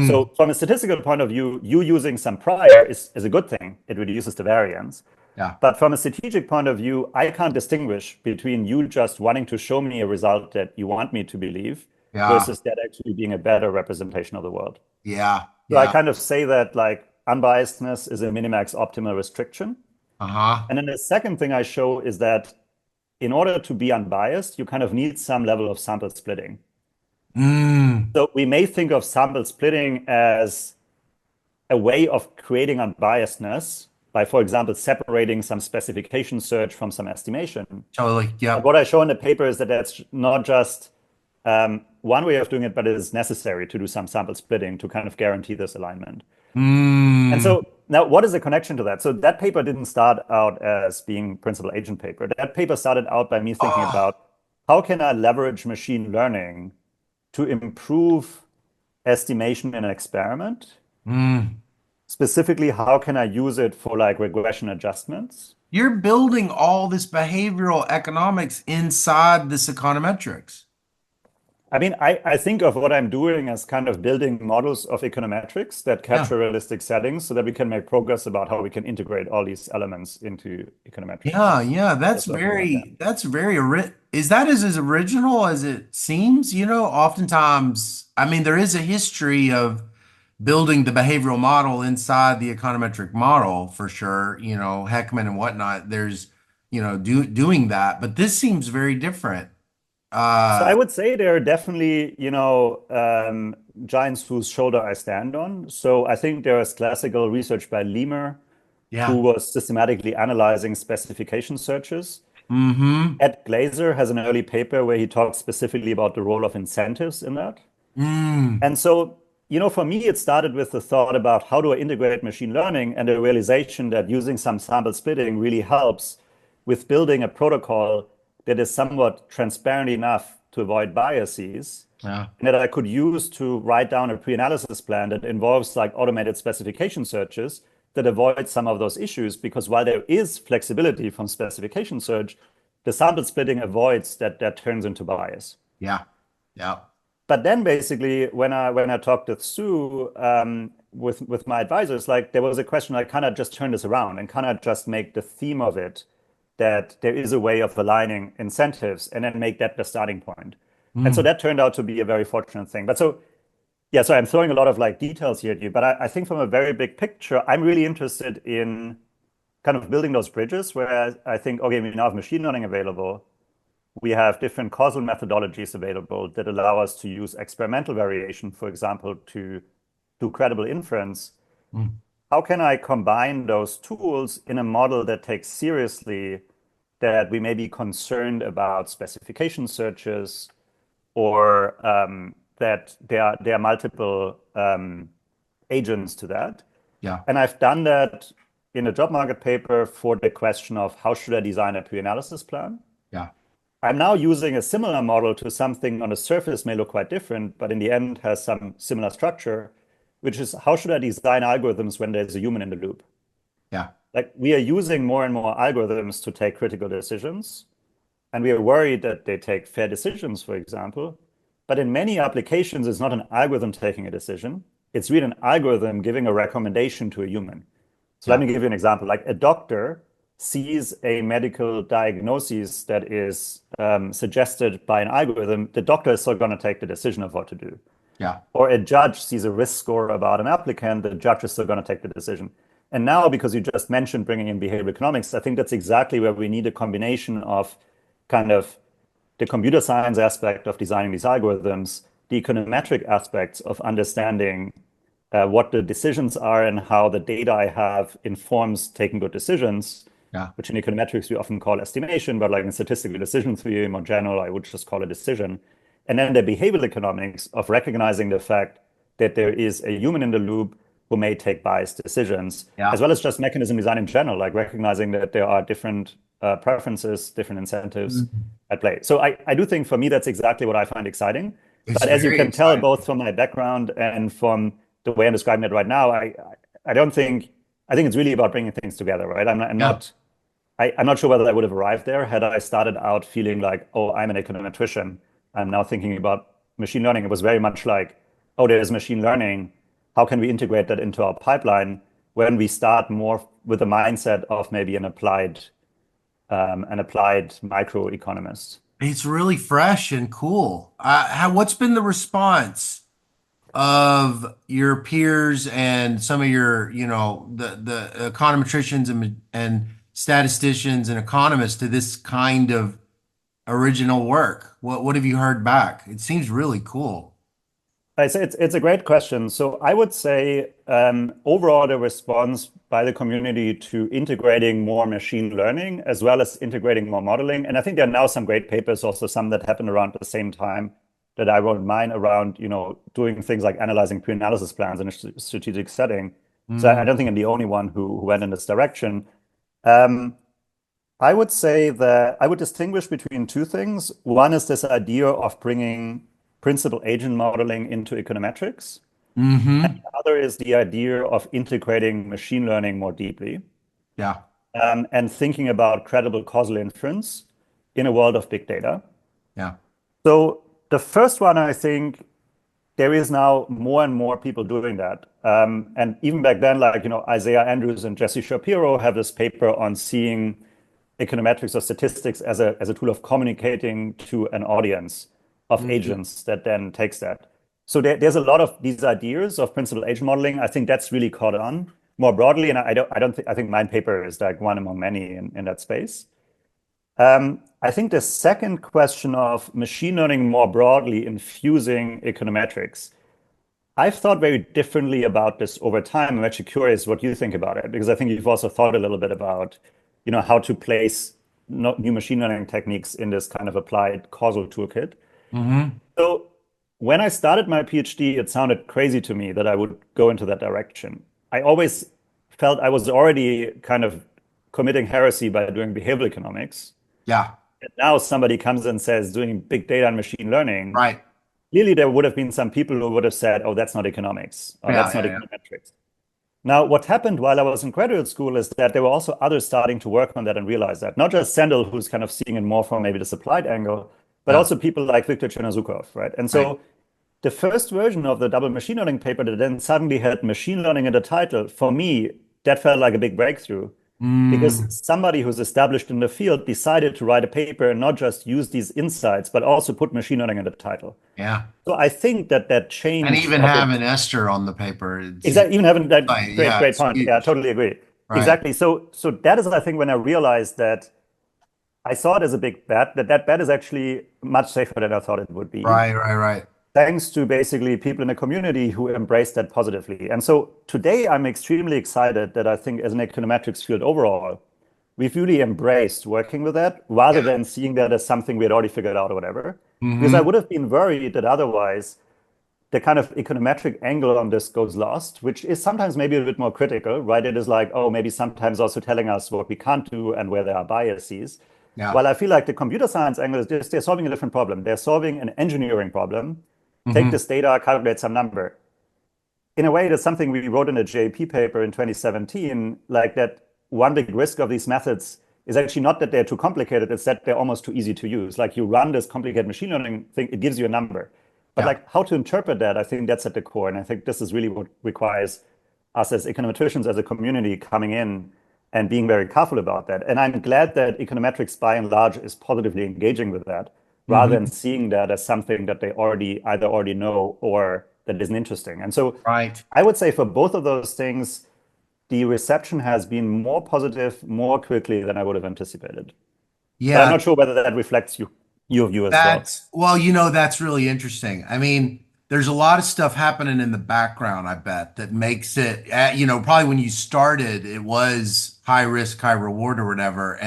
So from a statistical point of view, you using some prior is a good thing. It reduces the variance. Yeah. But from a strategic point of view, I can't distinguish between you just wanting to show me a result that you want me to believe versus that actually being a better representation of the world. Yeah. So I kind of say that like unbiasedness is a minimax optimal restriction. Uh-huh. And then the second thing I show is that in order to be unbiased, you kind of need some level of sample splitting. So we may think of sample splitting as a way of creating unbiasedness by, for example, separating some specification search from some estimation. Totally. Yeah. But what I show in the paper is that that's not just one way of doing it, but it is necessary to do some sample splitting to kind of guarantee this alignment. And so now what is the connection to that? So that paper didn't start out as being principal agent paper. That paper started out by me thinking about how can I leverage machine learning to improve estimation in an experiment? Specifically, how can I use it for like regression adjustments? You're building all this behavioral economics inside this econometrics. I mean, I think of what I'm doing as kind of building models of econometrics that capture realistic settings so that we can make progress about how we can integrate all these elements into econometrics. Yeah, that's very is that as original as it seems? Oftentimes, I mean, there is a history of building the behavioral model inside the econometric model for sure. Heckman and whatnot. There's, doing that, but this seems very different. So I would say there are definitely, giants whose shoulder I stand on. So I think there is classical research by Lemur, who was systematically analyzing specification searches. Ed Glaser has an early paper where he talks specifically about the role of incentives in that. And so, for me, it started with the thought about how do I integrate machine learning and the realization that using some sample splitting really helps with building a protocol that is somewhat transparent enough to avoid biases, Yeah. and that I could use to write down a pre-analysis plan that involves like automated specification searches that avoid some of those issues. Because while there is flexibility from specification search, the sample splitting avoids that turns into bias. Yeah. Yeah. But then basically, when I talked with Sue, with my advisors, like there was a question like, can I just turn this around and can I just make the theme of it that there is a way of aligning incentives and then make that the starting point? And so that turned out to be a very fortunate thing. But so, yeah, so I'm throwing a lot of like details here at you, but I think from a very big picture, I'm really interested in kind of building those bridges where I think, okay, we now have machine learning available. We have different causal methodologies available that allow us to use experimental variation, for example, to do credible inference. How can I combine those tools in a model that takes seriously that we may be concerned about specification searches or that there are multiple agents to that? Yeah. And I've done that in a job market paper for the question of how should I design a pre-analysis plan? Yeah. I'm now using a similar model to something on the surface may look quite different, but in the end has some similar structure, which is how should I design algorithms when there's a human in the loop? Yeah. Like we are using more and more algorithms to take critical decisions, and we are worried that they take fair decisions, for example. But in many applications, it's not an algorithm taking a decision. It's really an algorithm giving a recommendation to a human. So let me give you an example. Like a doctor sees a medical diagnosis that is suggested by an algorithm, the doctor is still going to take the decision of what to do. Yeah. Or a judge sees a risk score about an applicant, the judge is still going to take the decision. And now, because you just mentioned bringing in behavioral economics, I think that's exactly where we need a combination of kind of the computer science aspect of designing these algorithms, the econometric aspects of understanding what the decisions are and how the data I have informs taking good decisions, which in econometrics we often call estimation, but like in statistical decision theory, more general, I would just call it decision. And then the behavioral economics of recognizing the fact that there is a human in the loop who may take biased decisions, as well as just mechanism design in general, like recognizing that there are different preferences, different incentives at play. So I do think for me, that's exactly what I find exciting. But as you can tell, both from my background and from the way I'm describing it right now, I think it's really about bringing things together, right? I'm not sure whether I would have arrived there had I started out feeling like, oh, I'm an econometrician. I'm now thinking about machine learning. It was very much like, oh, there's machine learning. How can we integrate that into our pipeline when we start more with the mindset of maybe an applied microeconomist? It's really fresh and cool. What's been the response of your peers and some of your, the econometricians and statisticians and economists to this kind of original work? What have you heard back? It seems really cool. It's a great question. So I would say overall the response by the community to integrating more machine learning as well as integrating more modeling. And I think there are now some great papers, also some that happened around the same time that I wrote mine around, doing things like analyzing pre-analysis plans in a strategic setting. So I don't think I'm the only one who went in this direction. I would say that I would distinguish between two things. One is this idea of bringing principal agent modeling into econometrics. And the other is the idea of integrating machine learning more deeply. Yeah. And thinking about credible causal inference in a world of big data. Yeah. So the first one, I think there is now more and more people doing that. And even back then, like, Isaiah Andrews and Jesse Shapiro have this paper on seeing econometrics or statistics as a tool of communicating to an audience of agents that then takes that. So there's a lot of these ideas of principal agent modeling. I think that's really caught on more broadly, and I think my paper is like one among many in that space. I think the second question of machine learning more broadly infusing econometrics, I've thought very differently about this over time. I'm actually curious what you think about it, because I think you've also thought a little bit about, how to place new machine learning techniques in this kind of applied causal toolkit. So when I started my PhD, it sounded crazy to me that I would go into that direction. I always felt I was already kind of committing heresy by doing behavioral economics. Yeah. And now somebody comes and says doing big data and machine learning. Right. Clearly, there would have been some people who would have said, oh, that's not economics, or Yeah. that's not econometrics. Now, what happened while I was in graduate school is that there were also others starting to work on that and realize that. Not just Sandel, who's kind of seeing it more from maybe the supplied angle, but also people like Viktor Chernozhukov, right? And so the first version of the double machine learning paper that then suddenly had machine learning in the title, for me, that felt like a big breakthrough. Because somebody who's established in the field decided to write a paper and not just use these insights, but also put machine learning in the title. Yeah. So I think that change. And even having Esther on the paper. Exactly. Even having that Yeah, great point. Yeah, I totally agree. Right. Exactly. So that is, I think, when I realized that I saw it as a big bet, that bet is actually much safer than I thought it would be. Right. Thanks to basically people in the community who embrace that positively. And so today I'm extremely excited that I think as an econometrics field overall, we've really embraced working with that rather than seeing that as something we had already figured out or whatever. Because I would have been worried that otherwise the kind of econometric angle on this goes lost, which is sometimes maybe a bit more critical, right? It is like, oh, maybe sometimes also telling us what we can't do and where there are biases. Yeah. While I feel like the computer science angle is just, they're solving a different problem. They're solving an engineering problem. Take this data, calculate some number. In a way, that's something we wrote in a JP paper in 2017, like that one big risk of these methods is actually not that they're too complicated, it's that they're almost too easy to use. Like you run this complicated machine learning thing, it gives you a number. But like how to interpret that, I think that's at the core. And I think this is really what requires us as econometricians, as a community coming in and being very careful about that. And I'm glad that econometrics by and large is positively engaging with that, rather than seeing that as something that they either already know or that isn't interesting. And so I would say for both of those things, the reception has been more positive more quickly than I would have anticipated. Yeah. But I'm not sure whether that reflects your view as well. Well, that's really interesting. I mean, there's a lot of stuff happening in the background, I bet, that makes it, probably when you started, it was high risk, high reward or whatever.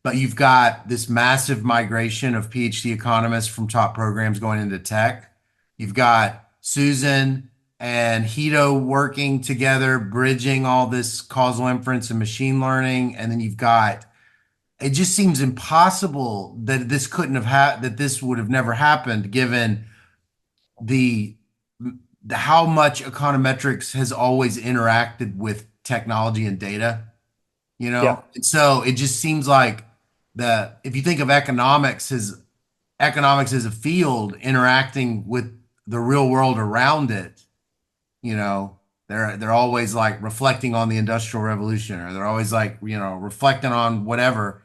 But you've got this massive migration of PhD economists from top programs going into tech. You've got Susan and Guido working together, bridging all this causal inference and machine learning. And then it just seems impossible that this that this would have never happened given how much econometrics has always interacted with technology and data, And so it just seems like if you think of economics as a field interacting with the real world around it, they're always like reflecting on the Industrial Revolution, or they're always like, reflecting on whatever.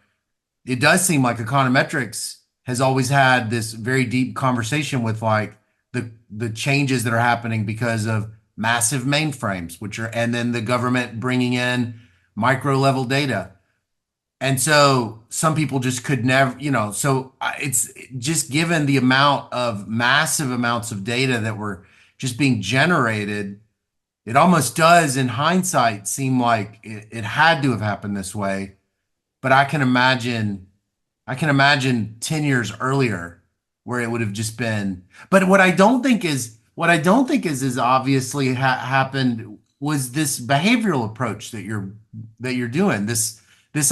It does seem like econometrics has always had this very deep conversation with like the changes that are happening because of massive mainframes, and then the government bringing in micro level data. And so some people just could never, so it's just given the massive amounts of data that were just being generated, it almost does in hindsight seem like it had to have happened this way. But I can imagine 10 years earlier where it would have just been. But what I don't think is obviously happened was this behavioral approach that you're doing. This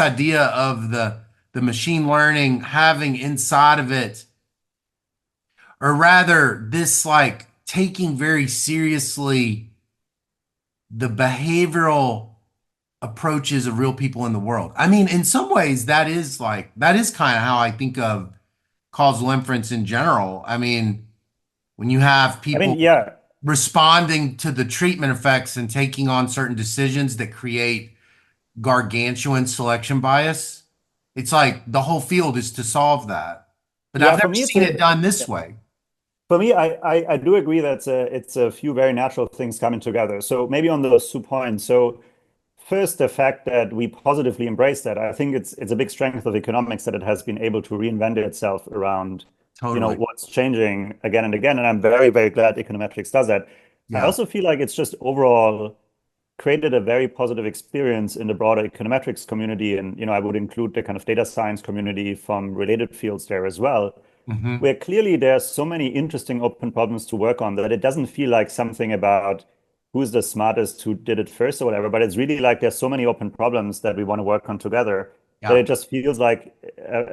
idea of the machine learning having inside of it, or rather this like taking very seriously the behavioral approaches of real people in the world. I mean, in some ways, that is kind of how I think of causal inference in general. I mean, when you have people responding to the treatment effects and taking on certain decisions that create gargantuan selection bias, it's like the whole field is to solve that. But I've never seen it done this way. For me, I do agree that it's a few very natural things coming together. So maybe on those 2 points. So first, the fact that we positively embrace that, I think it's a big strength of economics that it has been able to reinvent itself around what's changing again and again. And I'm very, very glad econometrics does that. Yeah. I also feel like it's just overall created a very positive experience in the broader econometrics community. And, I would include the kind of data science community from related fields there as well, where clearly there's so many interesting open problems to work on that it doesn't feel like something about who's the smartest, who did it first or whatever, but it's really like there's so many open problems that we want to work on together that it just feels like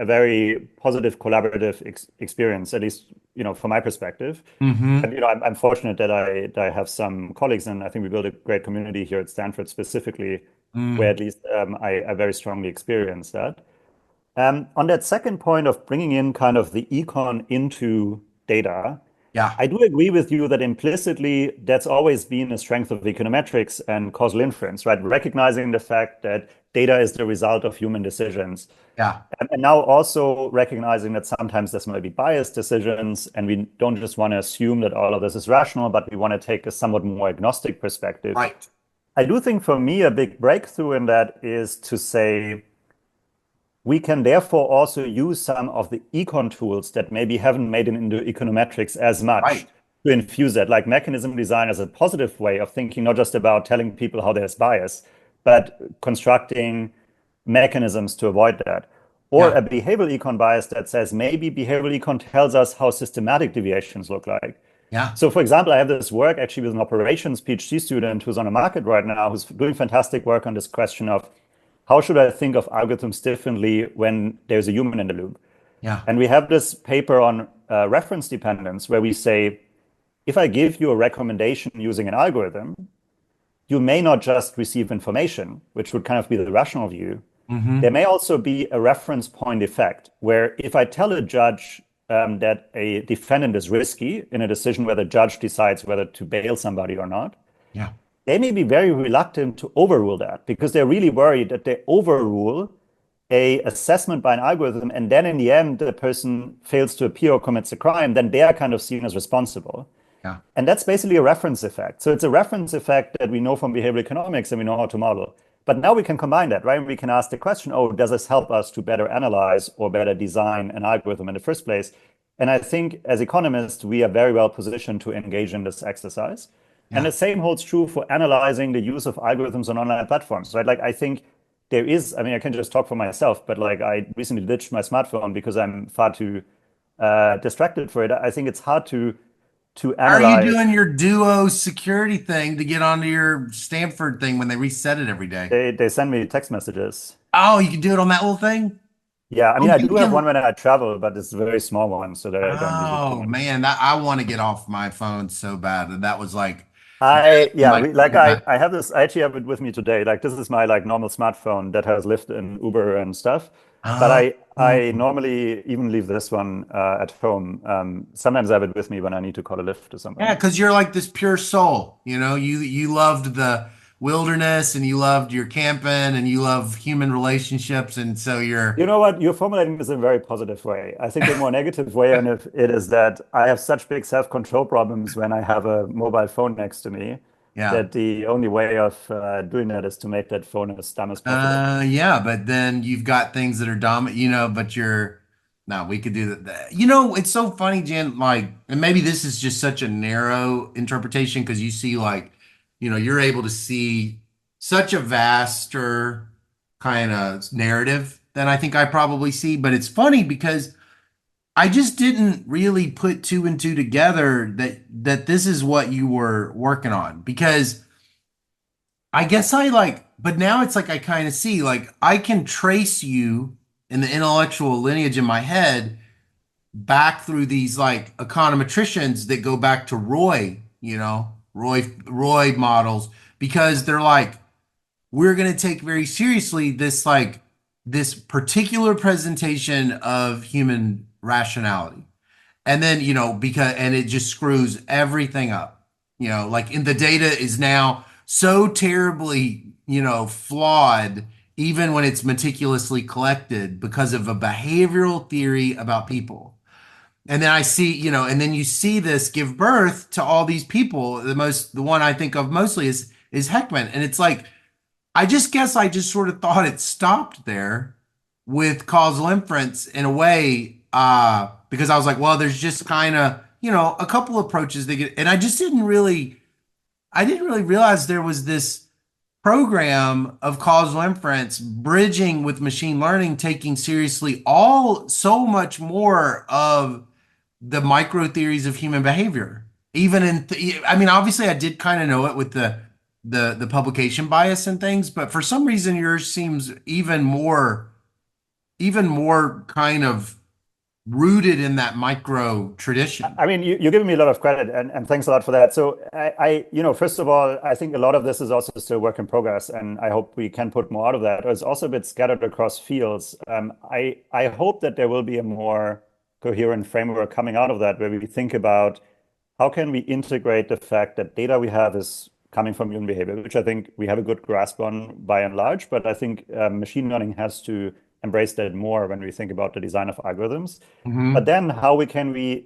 a very positive collaborative experience, at least, from my perspective. And, I'm fortunate that I have some colleagues, and I think we built a great community here at Stanford specifically, where at least I very strongly experience that. On that second point of bringing in kind of the econ into data, I do agree with you that implicitly that's always been a strength of econometrics and causal inference, right? Recognizing the fact that data is the result of human decisions. And now also recognizing that sometimes there's maybe biased decisions, and we don't just want to assume that all of this is rational, but we want to take a somewhat more agnostic perspective. Right. I do think for me, a big breakthrough in that is to say, we can therefore also use some of the econ tools that maybe haven't made it into econometrics as much to infuse that, like mechanism design as a positive way of thinking, not just about telling people how there's bias, but constructing mechanisms to avoid that. Or a behavioral econ bias that says maybe behavioral econ tells us how systematic deviations look like. So for example, I have this work actually with an operations PhD student who's on the market right now, who's doing fantastic work on this question of how should I think of algorithms differently when there's a human in the loop? And we have this paper on reference dependence where we say, if I give you a recommendation using an algorithm, you may not just receive information, which would kind of be the rational view. There may also be a reference point effect where if I tell a judge that a defendant is risky in a decision where the judge decides whether to bail somebody or not, they may be very reluctant to overrule that because they're really worried that they overrule a assessment by an algorithm, and then in the end, the person fails to appear or commits a crime, then they are kind of seen as responsible. And that's basically a reference effect. So it's a reference effect that we know from behavioral economics and we know how to model. But now we can combine that, right? We can ask the question, oh, does this help us to better analyze or better design an algorithm in the first place? And I think as economists, we are very well positioned to engage in this exercise. And the same holds true for analyzing the use of algorithms on online platforms, right? Like I think there is, I can just talk for myself, but like I recently ditched my smartphone because I'm far too distracted for it. I think it's hard to analyze. How are you doing your Duo security thing to get onto your Stanford thing when they reset it every day? They send me text messages. Oh, you can do it on that little thing? Yeah, I do have one when I travel, but it's a very small one, so that I don't use it too much. Man, I want to get off my phone so bad. And that was like, I have this, I actually have it with me today. Like this is my like normal smartphone that has Lyft and Uber and stuff. But I normally even leave this one at home. Sometimes I have it with me when I need to call a Lyft or something. Yeah, because you're like this pure soul. You loved the wilderness and you loved your camping and you love human relationships. And so You know what? You're formulating this in a very positive way. I think the more negative way on it is that I have such big self-control problems when I have a mobile phone next to me. That the only way of doing that is to make that phone as dumb as possible. But then you've got things that are dumb, but we could do that. It's so funny, Jan, like, and maybe this is just such a narrow interpretation because you see like, you're able to see such a vaster kind of narrative than I think I probably see. But it's funny because I just didn't really put two and two together that this is what you were working on, because I guess but now it's like I kind of see, like I can trace you in the intellectual lineage in my head back through these like econometricians that go back to Roy models, because they're like, we're going to take very seriously this particular presentation of human rationality. And then, and it just screws everything up, like in the data is now so terribly, flawed, even when it's meticulously collected because of a behavioral theory about people. And then I see, and then you see this give birth to all these people. The one I think of mostly is Heckman. And it's like, I guess I just sort of thought it stopped there with causal inference in a way, because I was like, well, there's just kind of, a couple approaches they get, and I didn't really realize there was this program of causal inference bridging with machine learning, taking seriously so much more of the micro theories of human behavior. even in, I mean, obviously I did kind of know it with the publication bias and things, but for some reason yours seems even more kind of rooted in that micro tradition. I mean, you're giving me a lot of credit, and thanks a lot for that. So first of all, I think a lot of this is also still work in progress, and I hope we can put more out of that. It's also a bit scattered across fields. I hope that there will be a more coherent framework coming out of that, where we think about how can we integrate the fact that data we have is coming from human behavior, which I think we have a good grasp on by and large, but I think machine learning has to embrace that more when we think about the design of algorithms. But then how can we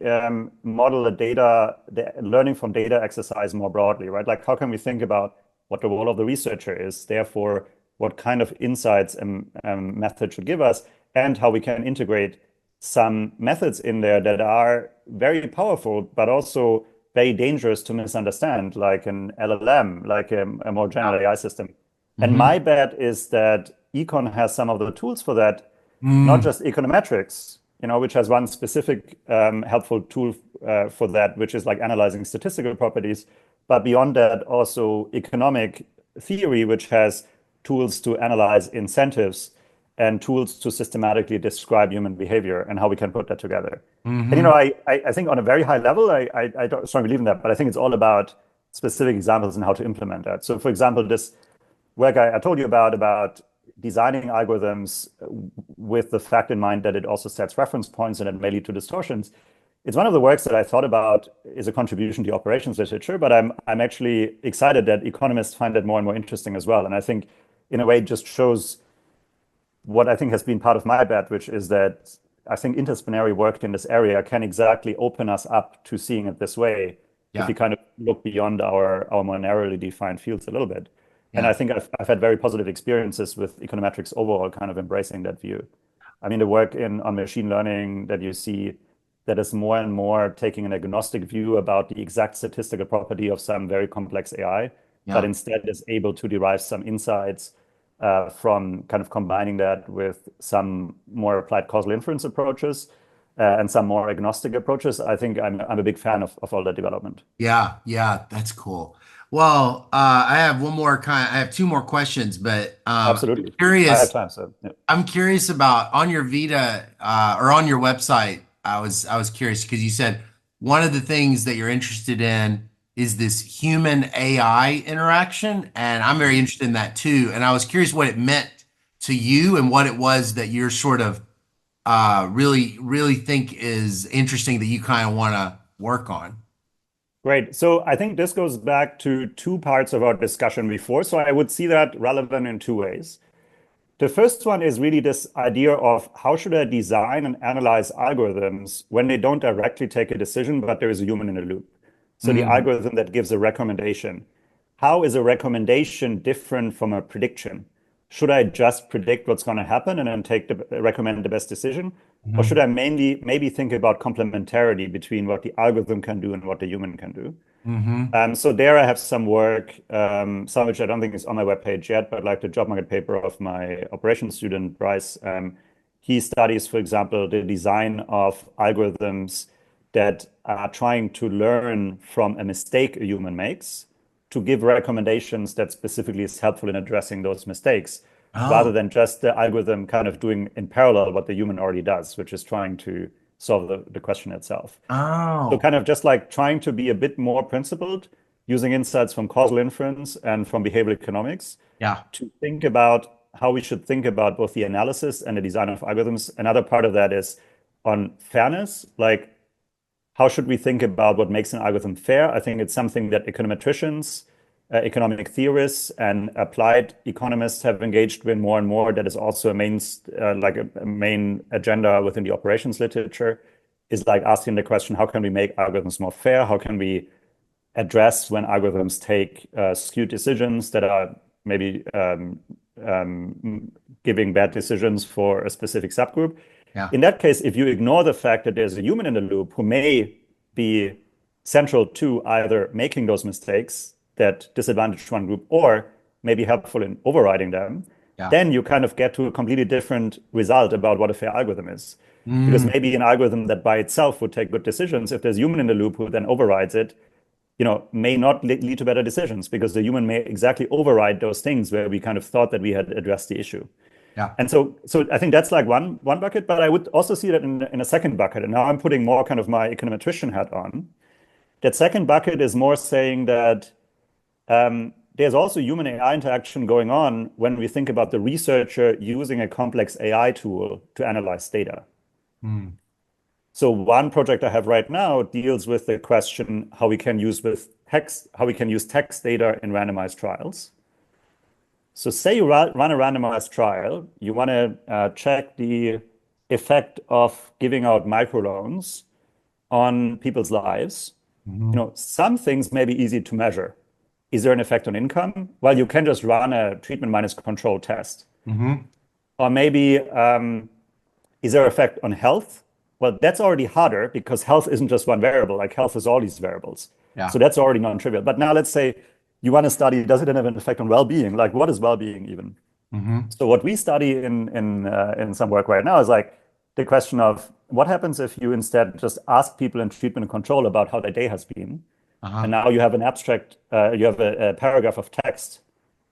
model the learning from data exercise more broadly, right? Like how can we think about what the role of the researcher is, therefore what kind of insights a method should give us, and how we can integrate some methods in there that are very powerful, but also very dangerous to misunderstand, like an LLM, like a more general AI system. And my bet is that econ has some of the tools for that, not just econometrics, which has one specific helpful tool for that, which is like analyzing statistical properties, but beyond that, also economic theory, which has tools to analyze incentives and tools to systematically describe human behavior and how we can put that together. And I think on a very high level, I don't strongly believe in that, but I think it's all about specific examples and how to implement that. So for example, this work I told you about designing algorithms with the fact in mind that it also sets reference points and it may lead to distortions. It's one of the works that I thought about is a contribution to operations literature, but I'm actually excited that economists find it more and more interesting as well. And I think in a way it just shows what I think has been part of my bet, which is that I think interdisciplinary work in this area can exactly open us up to seeing it this way if we kind of look beyond our more narrowly defined fields a little bit. And I think I've had very positive experiences with econometrics overall, kind of embracing that view. I mean, the work on machine learning that you see that is more and more taking an agnostic view about the exact statistical property of some very complex AI, but instead is able to derive some insights from kind of combining that with some more applied causal inference approaches and some more agnostic approaches. I think I'm a big fan of all that development. Yeah, that's cool. Well, I have two more questions, but Absolutely. curious. I have time, so yeah. I'm curious about on your Vita or on your website. I was curious because you said one of the things that you're interested in is this human AI interaction, and I'm very interested in that too. And I was curious what it meant to you and what it was that you're sort of really think is interesting that you kind of want to work on. Great. So I think this goes back to two parts of our discussion before. So I would see that relevant in two ways. The first one is really this idea of how should I design and analyze algorithms when they don't directly take a decision, but there is a human in the loop. So the algorithm that gives a recommendation. How is a recommendation different from a prediction? Should I just predict what's going to happen and then recommend the best decision? Or should I maybe think about complementarity between what the algorithm can do and what the human can do? So there I have some work, some of which I don't think is on my webpage yet, but like the job market paper of my operations student, Bryce. He studies, for example, the design of algorithms that are trying to learn from a mistake a human makes to give recommendations that specifically is helpful in addressing those mistakes, rather than just the algorithm kind of doing in parallel what the human already does, which is trying to solve the question itself. So kind of just like trying to be a bit more principled, using insights from causal inference and from behavioral economics to think about how we should think about both the analysis and the design of algorithms. Another part of that is on fairness, like how should we think about what makes an algorithm fair? I think it's something that econometricians, economic theorists, and applied economists have engaged with more and more. That is also a main agenda within the operations literature, is like asking the question, how can we make algorithms more fair? How can we address when algorithms take skewed decisions that are maybe giving bad decisions for a specific subgroup? In that case, if you ignore the fact that there's a human in the loop who may be central to either making those mistakes that disadvantage one group or maybe helpful in overriding them, then you kind of get to a completely different result about what a fair algorithm is. Because maybe an algorithm that by itself would take good decisions, if there's a human in the loop who then overrides it, may not lead to better decisions because the human may exactly override those things where we kind of thought that we had addressed the issue. Yeah. And so I think that's like one bucket, but I would also see that in a second bucket. And now I'm putting more kind of my econometrician hat on. That second bucket is more saying that there's also human AI interaction going on when we think about the researcher using a complex AI tool to analyze data. So one project I have right now deals with the question how we can use text data in randomized trials. So say you run a randomized trial, you want to check the effect of giving out microloans on people's lives. Some things may be easy to measure. Is there an effect on income? Well, you can just run a treatment minus control test. Or maybe, is there an effect on health? Well, that's already harder because health isn't just one variable, like health is all these variables. Yeah. So that's already non-trivial. But now let's say you want to study, does it have an effect on well-being? Like what is well-being even? So what we study in some work right now is like the question of what happens if you instead just ask people in treatment and control about how their day has been. And now you have an abstract, you have a paragraph of text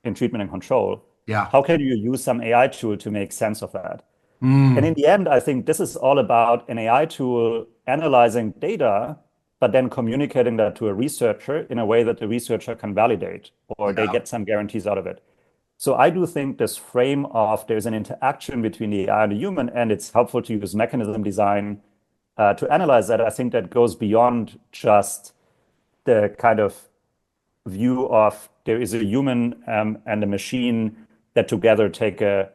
in treatment and control. Yeah. How can you use some AI tool to make sense of that? And in the end, I think this is all about an AI tool analyzing data, but then communicating that to a researcher in a way that the researcher can validate or they get some guarantees out of it. So I do think this frame of there's an interaction between the AI and the human, and it's helpful to use mechanism design to analyze that. I think that goes beyond just the kind of view of there is a human and a machine that together take a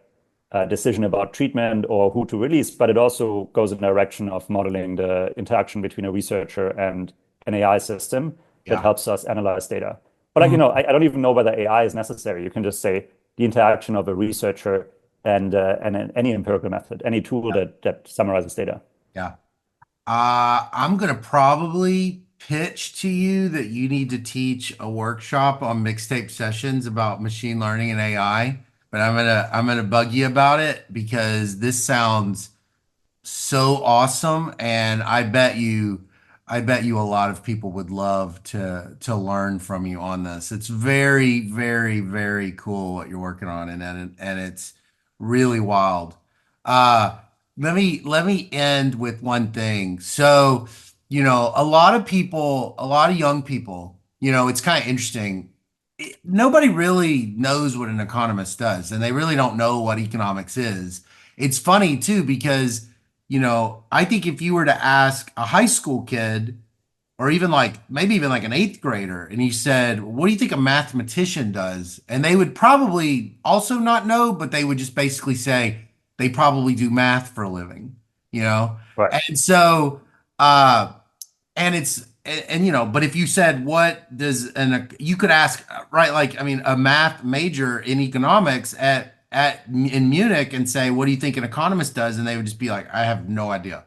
decision about treatment or who to release, but it also goes in the direction of modeling the interaction between a researcher and an AI system that helps us analyze data. But like, I don't even know whether AI is necessary. You can just say the interaction of a researcher and any empirical method, any tool that summarizes data. Yeah. I'm going to probably pitch to you that you need to teach a workshop on Mixtape sessions about machine learning and AI. But I'm gonna bug you about it because this sounds so awesome, and I bet you a lot of people would love to learn from you on this. It's very, very, very cool what you're working on, and it's really wild. Let me end with one thing. So, a lot of people, a lot of young people, it's kind of interesting. Nobody really knows what an economist does, and they really don't know what economics is. It's funny too, because, I think if you were to ask a high school kid, or even maybe even like an eighth grader, and you said, what do you think a mathematician does? And they would probably also not know, but they would just basically say they probably do math for a living, Right. And so, and it's but if you said what does you could ask, right, like, I mean, a math major in economics in Munich and say, what do you think an economist does? And they would just be like, I have no idea.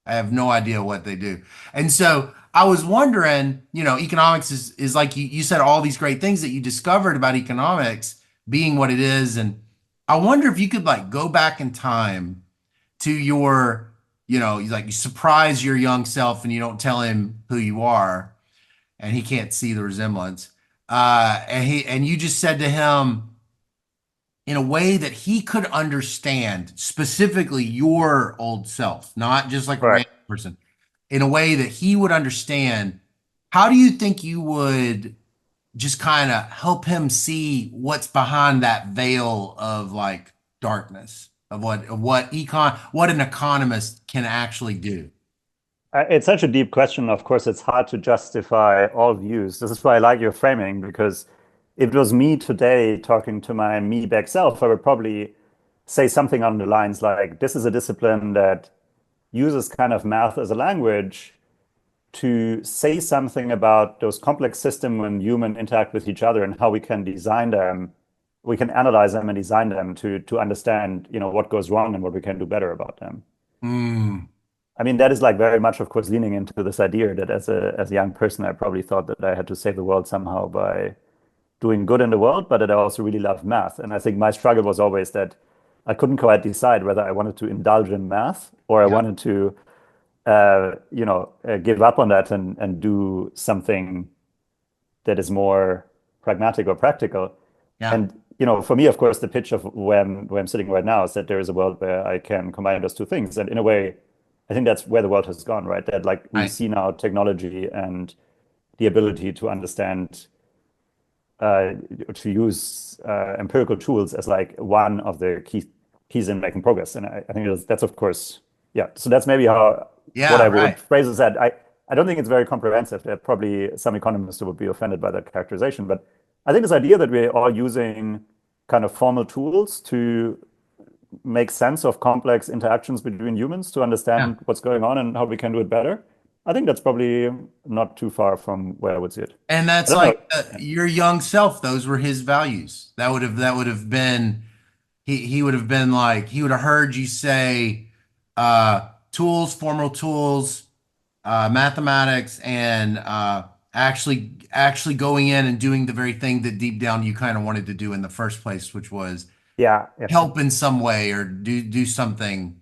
I have no idea what they do. And so I was wondering, economics is like you said all these great things that you discovered about economics being what it is. And I wonder if you could go back in time to your, you surprise your young self and you don't tell him who you are and he can't see the resemblance. And you just said to him in a way that he could understand specifically your old self, not just like a Right. random person, in a way that he would understand. How do you think you would just kind of help him see what's behind that veil of darkness of what an economist can actually do? It's such a deep question. Of course, it's hard to justify all views. This is why I like your framing, because if it was me today talking to my me back self, I would probably say something on the lines like, this is a discipline that uses kind of math as a language to say something about those complex systems when humans interact with each other and how we can design them. We can analyze them and design them to understand, what goes wrong and what we can do better about them. I mean, that is very much, of course, leaning into this idea that as a young person, I probably thought that I had to save the world somehow by doing good in the world, but that I also really loved math. And I think my struggle was always that I couldn't quite decide whether I wanted to indulge in math or I wanted to, give up on that and do something that is more pragmatic or practical. Yeah. And for me, of course, the pitch of where I'm sitting right now is that there is a world where I can combine those two things. And in a way, I think that's where the world has gone, right? That like we Right. see now technology and the ability to understand, to use empirical tools as like one of the keys in making progress. And I think that's of course, yeah. So that's maybe what I would phrase is that I don't think it's very comprehensive. There are probably some economists who would be offended by that characterization, but I think this idea that we're all using kind of formal tools to make sense of complex interactions between humans to understand what's going on and how we can do it better. I think that's probably not too far from where I would see it. And that's like your young self. Those were his values. That would have been he would have been like he would have heard you say tools, formal tools, mathematics, and actually going in and doing the very thing that deep down you kind of wanted to do in the first place, which was help in some way or do something.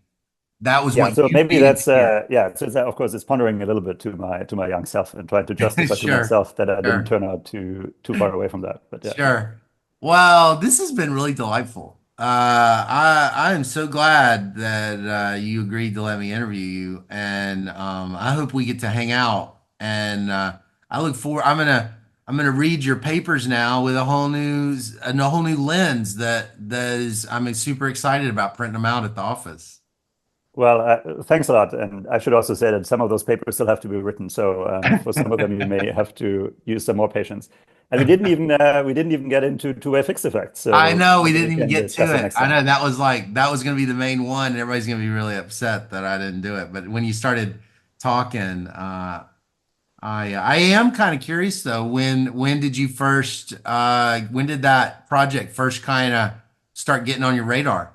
That was what so you maybe needed that's to hear. so that, of course, it's pondering a little bit to my young self and trying to justify to Sure, myself that I didn't sure. turn out too far away from that. But yeah. Sure. Well, this has been really delightful. I am so glad that you agreed to let me interview you, and I hope we get to hang out. And I look forward. I'm gonna read your papers now with a whole new lens that is. I'm super excited about printing them out at the office. Well, thanks a lot. And I should also say that some of those papers still have to be written. So for some of them, you may have to use some more patience. And we didn't even get into two-way fixed effects. So I know we didn't we even can get discuss to it it. next I time. know that was going to be the main one, and everybody's going to be really upset that I didn't do it. But when you started talking, I am kind of curious though. When did you first? When did that project first kind of start getting on your radar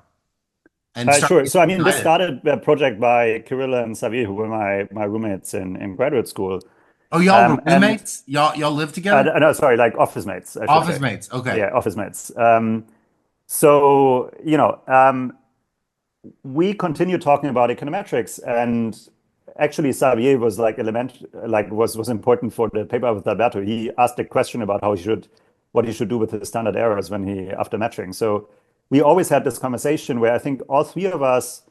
and start Sure. getting So I mean, this excited? started a project by Kirill and Xavier, who were my roommates in graduate school. Oh, y'all were And roommates? Y'all lived together? no, sorry, like office mates, I should Office say. mates. Okay. Yeah, office mates. So we continued talking about econometrics, and actually Xavier was like was important for the paper with Alberto. He asked a question about what he should do with his standard errors after matching. So we always had this conversation where I think all three of us,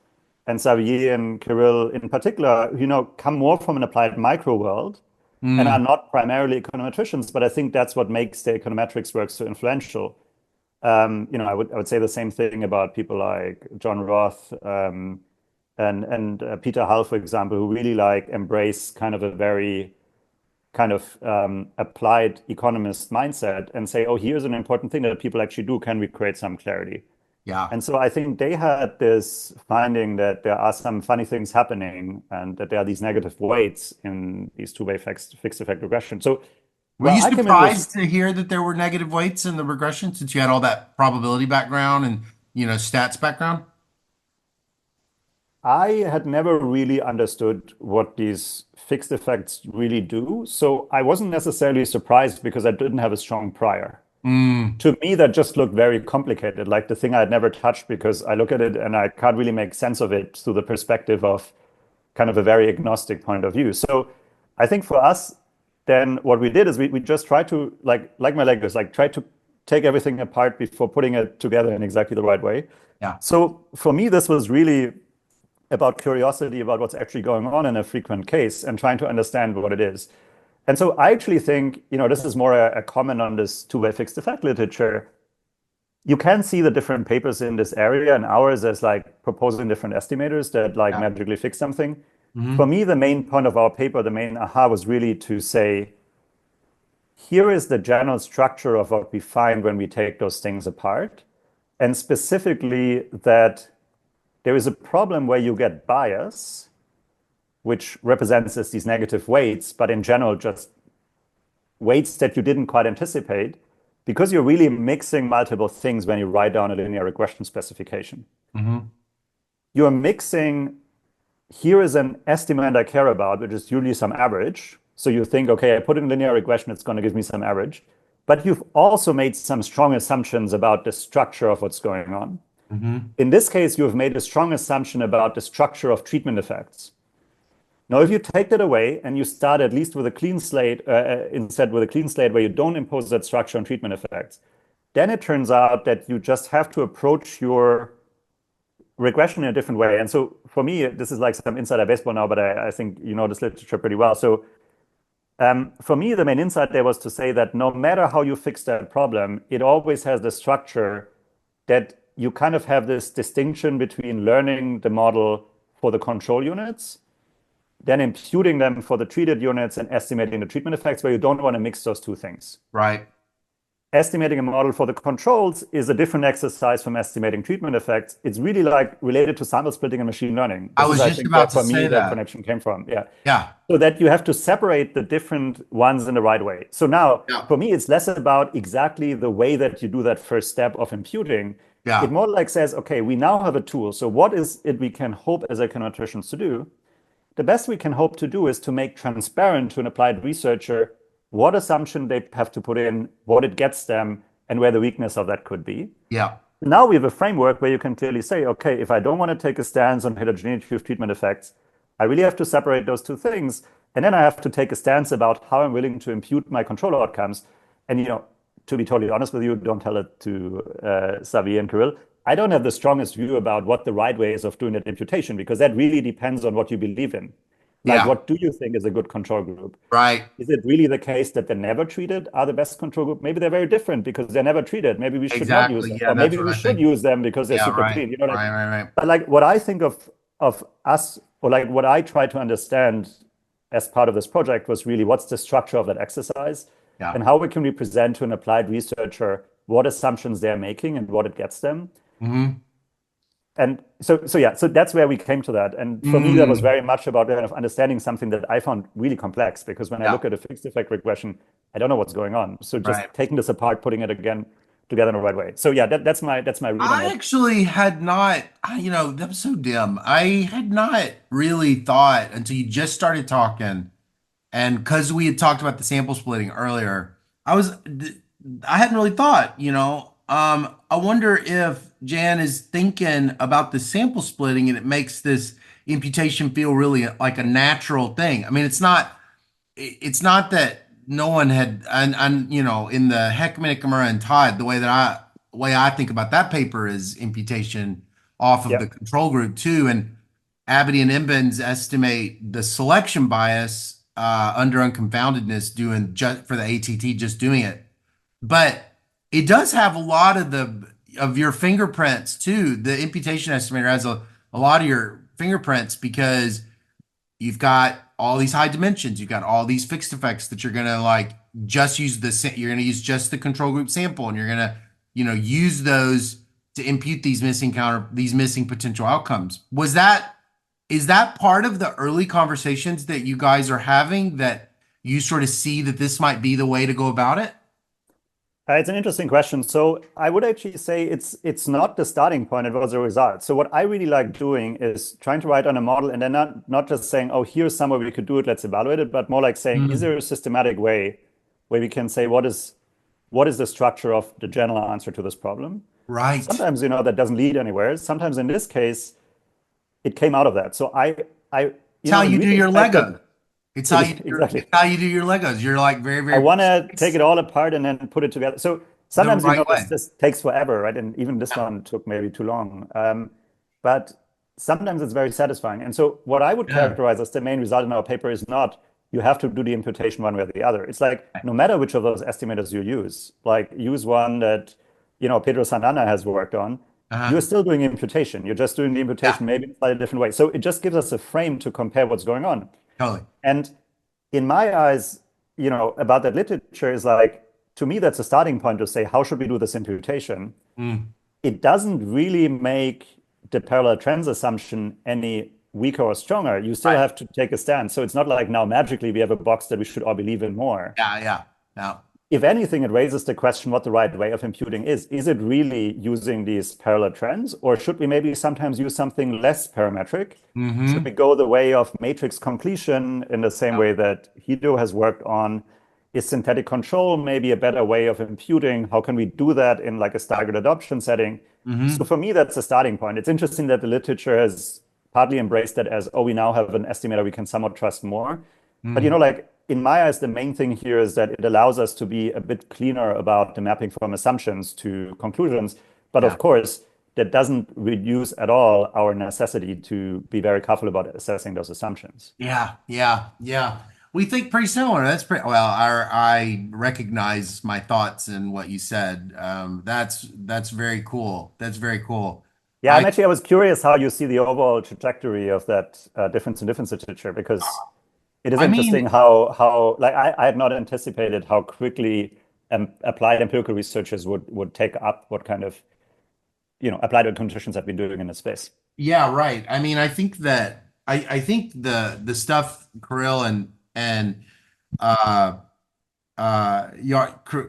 and Xavier and Kirill in particular, come more from an applied micro world and are Mm, not primarily econometricians, but I think that's what makes the econometrics work so influential. I would say the same thing about people like John Roth, and Peter Hull, for example, who really like embrace kind of a very kind of applied economist mindset and say, oh, here's an important thing that people actually do. Can we create some clarity? yeah. And so I think they had this finding that there are some funny things happening and that there are these negative weights in these two-way fixed effect regression. So, Were well, you I came in with surprised to hear that there were negative weights in the regression since you had all that probability background and stats background? I had never really understood what these fixed effects really do. So I wasn't necessarily surprised because I didn't have a strong prior. Mm, To me, that just looked very complicated, like the thing I had never touched because I look at it and I can't really make sense of it through the perspective of kind of a very agnostic point of view. So I think for us, then what we did is we just tried to, like my Legos, like try to take everything apart before putting it together in exactly the right way. yeah. So for me, this was really about curiosity about what's actually going on in a frequent case and trying to understand what it is. And so I actually think, this is more a comment on this two-way fixed effect literature. You can see the different papers in this area, and ours is like proposing different estimators that like Yeah. magically fix something. For Hmm. me, the main point of our paper, the main aha was really to say, here is the general structure of what we find when we take those things apart. And specifically that there is a problem where you get bias, which represents as these negative weights, but in general, just weights that you didn't quite anticipate, because you're really mixing multiple things when you write down a linear regression specification. Hmm. You're mixing, here is an estimate I care about, which is usually some average. So you think, okay, I put in linear regression, it's going to give me some average. But you've also made some strong assumptions about the structure of what's going on. Hmm. In this case, you have made a strong assumption about the structure of treatment effects. Now, if you take that away and you start at least with a clean slate, instead with a clean slate where you don't impose that structure on treatment effects, then it turns out that you just have to approach your regression in a different way. And so for me, this is like some insider baseball now, but I think you know this literature pretty well. So for me, the main insight there was to say that no matter how you fix that problem, it always has the structure that you kind of have this distinction between learning the model for the control units, then imputing them for the treated units and estimating the treatment effects, where you don't want to mix those two things. Right. Estimating a model for the controls is a different exercise from estimating treatment effects. It's really like related to sample splitting and machine learning. I was just about to say that. Connection came from. Yeah. Yeah. So that you have to separate the different ones in the right way. So now, for me, it's less about exactly the way that you do that first step of imputing. Yeah. It more like says, okay, we now have a tool. So what is it we can hope as econometricians to do? The best we can hope to do is to make transparent to an applied researcher what assumption they have to put in, what it gets them, and where the weakness of that could be. Yeah. Now we have a framework where you can clearly say, okay, if I don't want to take a stance on heterogeneity of treatment effects, I really have to separate those two things. And then I have to take a stance about how I'm willing to impute my control outcomes. And, you know, to be totally honest with you, don't tell it to Xavier and Kirill. I don't have the strongest view about what the right way is of doing that imputation, because that really depends on what you believe in. Like, what do you think is a good control group? Right. Is it really the case that they're never treated are the best control group? Maybe they're very different because they're never treated. Maybe we should not use them. Yeah, or maybe we should use them because they're super clean. You know, like, right. But like what I think of us, or like what I try to understand as part of this project was really what's the structure of that exercise and how we can present to an applied researcher what assumptions they're making and what it gets them. And so that's where we came to that. And for me, that was very much about kind of understanding something that I found really complex, because when I look at a fixed effect regression, I don't know what's going on. So just taking this apart, putting it again together in the right way. So yeah, that's my read. I actually had not, you know, that was so dim. I had not really thought until you just started talking, and because we had talked about the sample splitting earlier, I hadn't really thought, you know. I wonder if Jann is thinking about the sample splitting and it makes this imputation feel really like a natural thing. I mean, it's not that no one had, and you know, in the Heckman, Kamura, and Todd, the way I think about that paper is imputation off of the control group too. And Abity and Imbens estimate the selection bias under unconfoundedness doing just for the ATT, just doing it. But it does have a lot of your fingerprints too. The imputation estimator has a lot of your fingerprints, because you've got all these high dimensions, you've got all these fixed effects that you're gonna like just use you're gonna use just the control group sample, and you're gonna, you know, use those to impute these missing potential outcomes. Is that part of the early conversations that you guys are having, that you sort of see that this might be the way to go about it? It's an interesting question. So I would actually say it's not the starting point, it was a result. So what I really like doing is trying to write on a model, and then not just saying, oh, here's somewhere we could do it, let's evaluate it, but more like saying, is there a systematic way where we can say, what is the structure of the general answer to this problem? Right. Sometimes, you know, that doesn't lead anywhere. Sometimes in this case, it came out of that. So it's how you do your Lego. It's how you do your Legos. You're like very, very. I want to take it all apart and then put it together. So sometimes, you know, this takes forever, right? And even this one took maybe too long. But sometimes it's very satisfying. And so what I would characterize as the main result in our paper is not you have to do the imputation one way or the other. It's like no matter which of those estimators you use, like use one that, you know, Pedro Santana has worked on. You're still doing imputation. You're just doing the imputation maybe in a slightly different way. So it just gives us a frame to compare what's going on. Totally. And in my eyes, you know, about that literature is like, to me, that's a starting point to say, how should we do this imputation? It doesn't really make the parallel trends assumption any weaker or stronger. You still have to take a stand. So it's not like now magically we have a box that we should all believe in more. Yeah. If anything, it raises the question what the right way of imputing is. Is it really using these parallel trends, or should we maybe sometimes use something less parametric? Should we go the way of matrix completion in the same way that Guido has worked on? Is synthetic control maybe a better way of imputing? How can we do that in like a staggered adoption setting? So for me, that's a starting point. It's interesting that the literature has partly embraced that as, oh, we now have an estimator we can somewhat trust more. But Mm. like in my eyes, the main thing here is that it allows us to be a bit cleaner about the mapping from assumptions to conclusions. But Yeah. of course, that doesn't reduce at all our necessity to be very careful about assessing those assumptions. Yeah. We think pretty similar. That's pretty well. I recognize my thoughts in what you said. That's very cool. That's very cool. Yeah, I I was curious how you see the overall trajectory of that difference in difference literature, because it is I interesting mean, how like I had not anticipated how quickly applied empirical researchers would take up what kind of applied econometricians have been doing in this space. yeah, right. I mean, I think that I think the stuff Kirill and uh your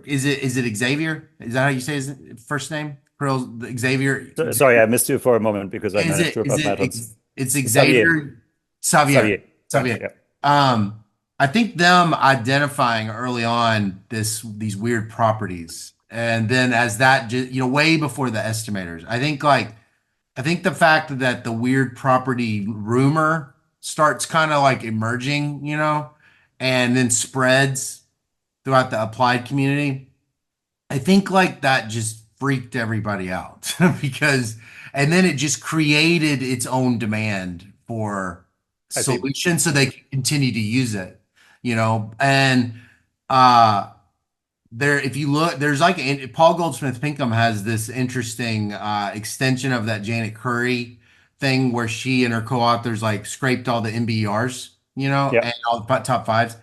is it Xavier? Is that how you say his first name? Kirill Xavier. Sorry, I missed you for a moment because I Is managed it to is reply my it thoughts. it's Xavier. Xavier Xavier Xavier. Thanks. Xavier. Yeah. I think them identifying early on these weird properties, and then as that just way before the estimators. I think the fact that the weird property rumor starts kind of like emerging, and then spreads throughout the applied community. I think like that just freaked everybody out because, and then it just created its own demand for I see. solutions so they can continue to use it, and uh there, if you look, there's like Paul Goldsmith Pinkham has this interesting extension of that Janet Curry thing where she and her co-authors like scraped all the MBERs, Yeah. and all the top fives,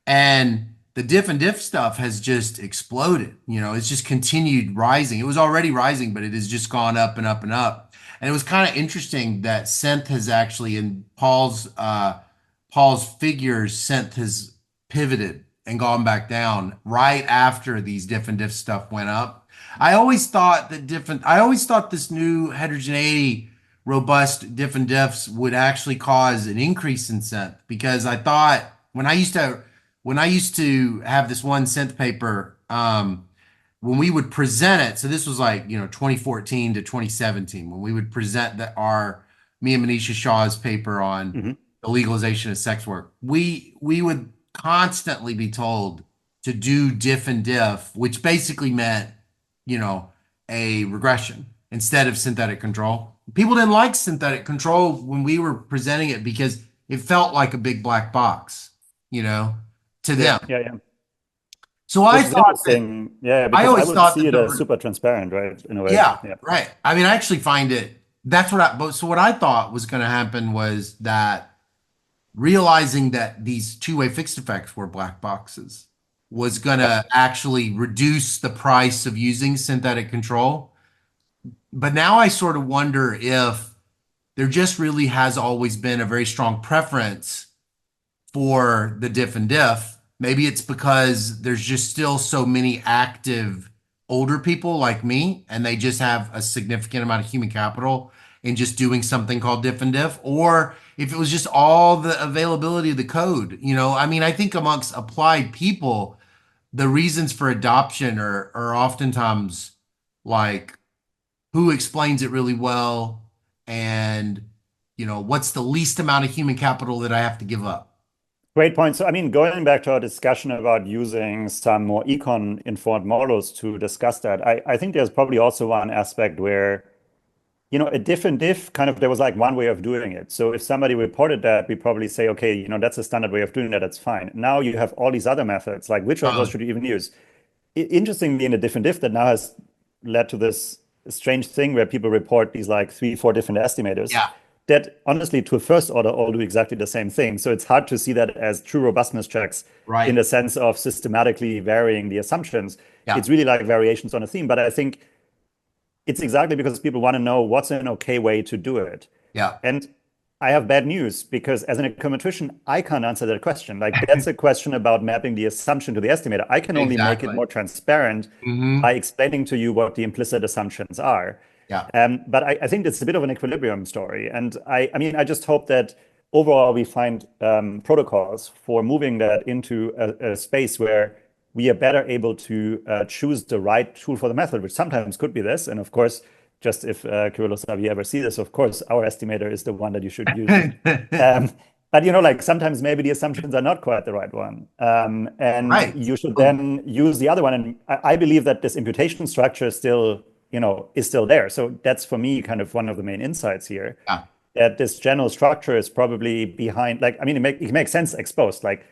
and the diff and diff stuff has just exploded. It's just continued rising. It was already rising, but it has just gone up and up and up. And it was kind of interesting that synth has actually in Paul's figures, synth has pivoted and gone back down right after these diff and diff stuff went up. I always thought this new heterogeneity robust diff and diffs would actually cause an increase in synth because I thought when I used to have this one synth paper, when we would present it, so this was like, 2014 to 2017, when we would present me and Manisha Shaw's paper on Hmm. the legalization of sex work, we would constantly be told to do diff and diff, which basically meant, a regression instead of synthetic control. People didn't like synthetic control when we were presenting it because it felt like a big black box, to Yeah. them. Yeah. Yeah. So Which is interesting. Yeah, I because I always would thought see that it as super transparent, right? In a way. yeah, Yeah. right. I mean, I actually find it, so what I thought was going to happen was that realizing that these two-way fixed effects were black boxes was going Yeah. to actually reduce the price of using synthetic control. But now I sort of wonder if there just really has always been a very strong preference for the diff and diff. Maybe it's because there's just still so many active older people like me, and they just have a significant amount of human capital in just doing something called diff and diff, or if it was just all the availability of the code. I mean, I think amongst applied people, the reasons for adoption are oftentimes like who explains it really well and what's the least amount of human capital that I have to give up. Great point. So, I mean, going back to our discussion about using some more econ-informed models to discuss that, I think there's probably also one aspect where, a diff and diff kind of, there was like one way of doing it. So if somebody reported that, we probably say, okay, that's a standard way of doing that. That's fine. Now you have all these other methods, like which of those should you even use? Interestingly, in the diff and diff, that now has led to this strange thing where people report these like 3, 4 different estimators Yeah, that honestly, to a first order, all do exactly the same thing. So it's hard to see that as true robustness checks in right. the sense of systematically varying the assumptions. Yeah, It's really like variations on a theme. But I think it's exactly because people want to know what's an okay way to do it. yeah, And I have bad news because as an econometrician, I can't answer that question. Like that's a question about mapping the assumption to the estimator. I can only make it exactly. more transparent by Hmm. explaining to you what the implicit assumptions are. Yeah. But I think it's a bit of an equilibrium story. And I mean, I just hope that overall we find protocols for moving that into a space where we are better able to choose the right tool for the method, which sometimes could be this. And of course, just if Kirill or Xavier ever see this, of course, our estimator is the one that you should use. But like sometimes maybe the assumptions are not quite the right one. And Right. you should then use the other one. And I believe that this imputation structure still, is still there. So that's for me kind of one of the main insights here. Yeah. That this general structure is probably behind, it makes sense exposed. Like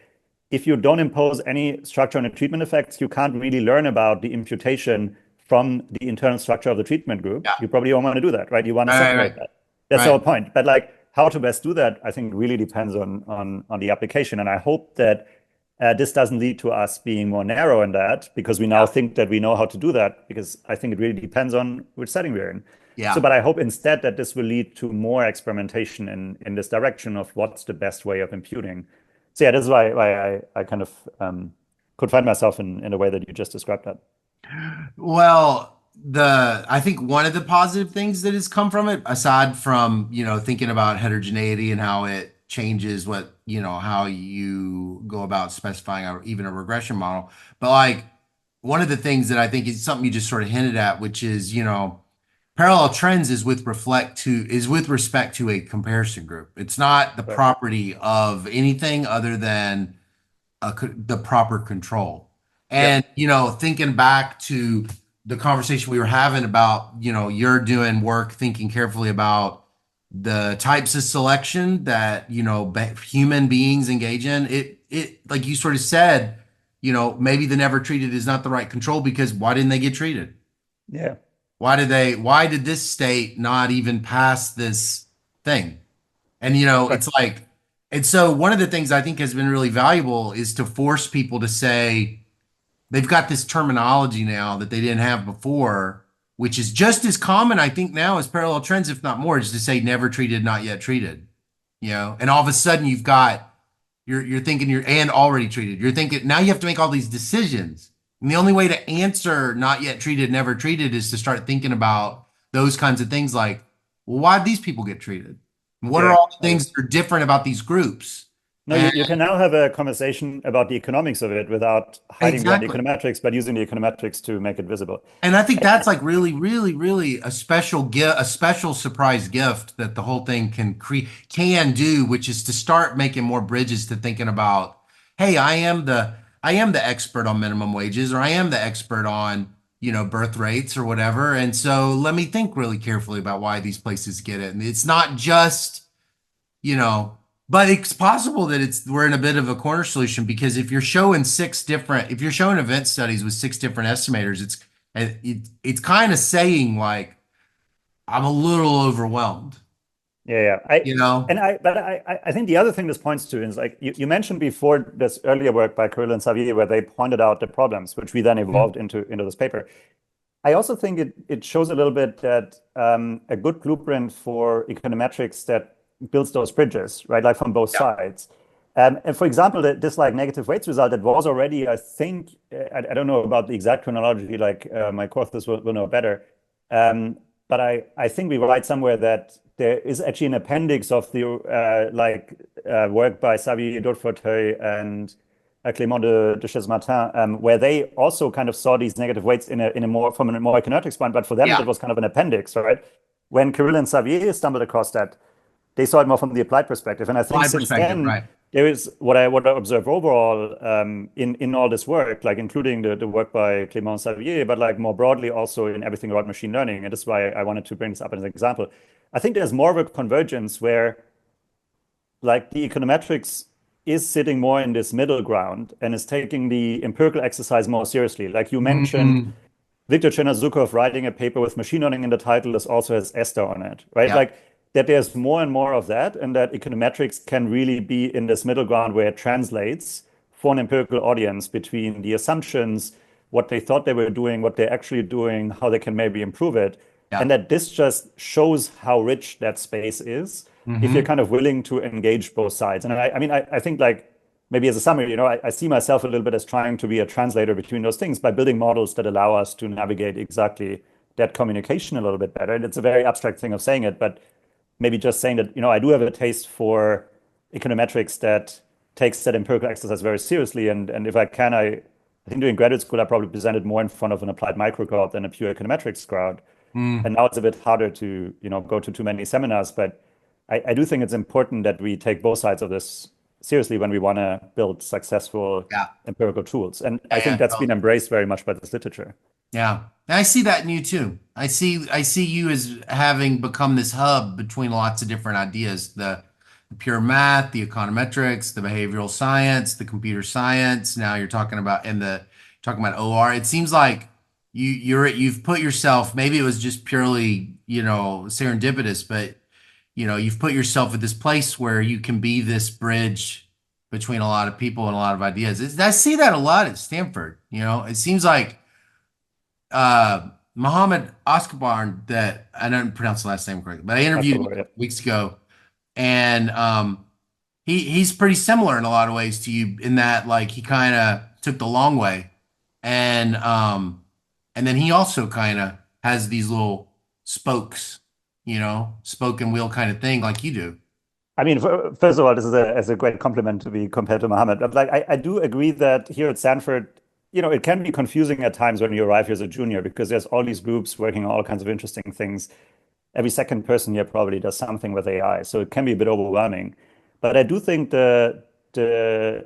if you don't impose any structure on the treatment effects, you can't really learn about the imputation from the internal structure of the treatment group. Yeah. You probably don't want to do that, right? You want to separate that. That's Right. the whole point. But like how to best do that, I think really depends on the application. And I hope that this doesn't lead to us being more narrow in that, because we now think that we know how to do that, because I think it really depends on which setting we're in. Yeah. So, but I hope instead that this will lead to more experimentation in this direction of what's the best way of imputing. So yeah, this is why I kind of could find myself in the way that you just described that. Well, I think one of the positive things that has come from it, aside from, thinking about heterogeneity and how it changes how you go about specifying even a regression model. But like one of the things that I think is something you just sort of hinted at, which is, parallel trends is with respect to a comparison group. It's not the property of anything other than the proper control. And, thinking back to the conversation we were having about, you're doing work, thinking carefully about the types of selection that, human beings engage in. It like you sort of said, maybe the never treated is not the right control, because why didn't they get treated? Yeah. Why did this state not even pass this thing? And, it's like, and so one of the things I think has been really valuable is to force people to say, they've got this terminology now that they didn't have before, which is just as common, I think, now as parallel trends, if not more, is to say never treated, not yet treated. And all of a sudden you're thinking and already treated. You're thinking now you have to make all these decisions. And the only way to answer not yet treated, never treated is to start thinking about those kinds of things like, well, why did these people get treated? What are all the things that are different about these groups? No, you can now have a conversation about the economics of it without hiding behind the econometrics, but using the econometrics to make it visible. And I think that's like really, really, really a special surprise gift that the whole thing can do, which is to start making more bridges to thinking about, hey, I am the expert on minimum wages, or I am the expert on, birth rates or whatever. And so let me think really carefully about why these places get it. And it's not just, but it's possible that we're in a bit of a corner solution, because if you're showing event studies with 6 different estimators, it's kind of saying like, I'm a little overwhelmed. Yeah. I think the other thing this points to is like you mentioned before this earlier work by Kirill and Xavier, where they pointed out the problems, which we then evolved into this paper. I also think it shows a little bit that a good blueprint for econometrics that builds those bridges, right? Like from both sides. And for example, this like negative weights result that was already, I think, I don't know about the exact chronology, like my co-authors will know better. But I think we write somewhere that there is actually an appendix of the work by Xavier Dauforteuil and Clément de Chesmartin, where they also kind of saw these negative weights from a more econometrics point, but for them that was kind of an appendix, right? When Kirill and Xavier stumbled across that, they saw it more from the applied perspective. And I think since then, there is what I observe overall in all this work, like including the work by Clément and Xavier, but like more broadly also in everything about machine learning. And this is why I wanted to bring this up as an example. I think there's more of a convergence where like the econometrics is sitting more in this middle ground and is taking the empirical exercise more seriously. Like you mentioned, Viktor Chernozyukov writing a paper with machine learning in the title. This also has Esther on it, right? Yeah. Like that there's more and more of that, and that econometrics can really be in this middle ground where it translates for an empirical audience between the assumptions, what they thought they were doing, what they're actually doing, how they can maybe improve it. Yeah. And that this just shows how rich that space is if you're kind of willing to engage both sides. And I think like maybe as a summary, I see myself a little bit as trying to be a translator between those things by building models that allow us to navigate exactly that communication a little bit better. And it's a very abstract thing of saying it, but maybe just saying that, I do have a taste for econometrics that takes that empirical exercise very seriously. And if I think during graduate school, I probably presented more in front of an applied micro crowd than a pure econometrics crowd. And now it's a bit harder to, go to too many seminars, but I do think it's important that we take both sides of this seriously when we want to build successful Yeah. empirical tools. And I Yeah, think that's been embraced very much by this literature. Yeah. And I see that in you too. I see you as having become this hub between lots of different ideas, the pure math, the econometrics, the behavioral science, the computer science. Now you're talking about talking about OR. It seems like you've put yourself, maybe it was just purely, serendipitous, but you've put yourself at this place where you can be this bridge between a lot of people and a lot of ideas. I see that a lot at Stanford. It seems like Mohammed Escobar, that I don't pronounce the last name correctly, but I interviewed him weeks ago, and he's pretty similar in a lot of ways to you in that like he kind of took the long way, and then he also kind of has these little spokes, spoke and wheel kind of thing like you do. I mean, first of all, this is a great compliment to be compared to Mohammed. But like, I do agree that here at Stanford, it can be confusing at times when you arrive here as a junior because there's all these groups working on all kinds of interesting things. Every second person here probably does something with AI, so it can be a bit overwhelming. But I do think the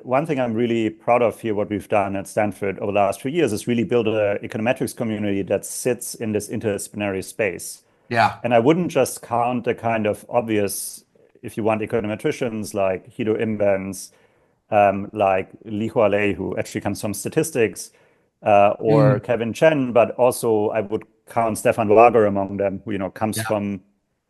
one thing I'm really proud of here, what we've done at Stanford over the last few years, is really build an econometrics community that sits in this interdisciplinary space. Yeah. And I wouldn't just count the kind of obvious, if you want, econometricians like Guido Imbens, like Li Hualei, who actually comes from statistics, or Kevin Chen, but also I would count Stefan Wager among them, who comes from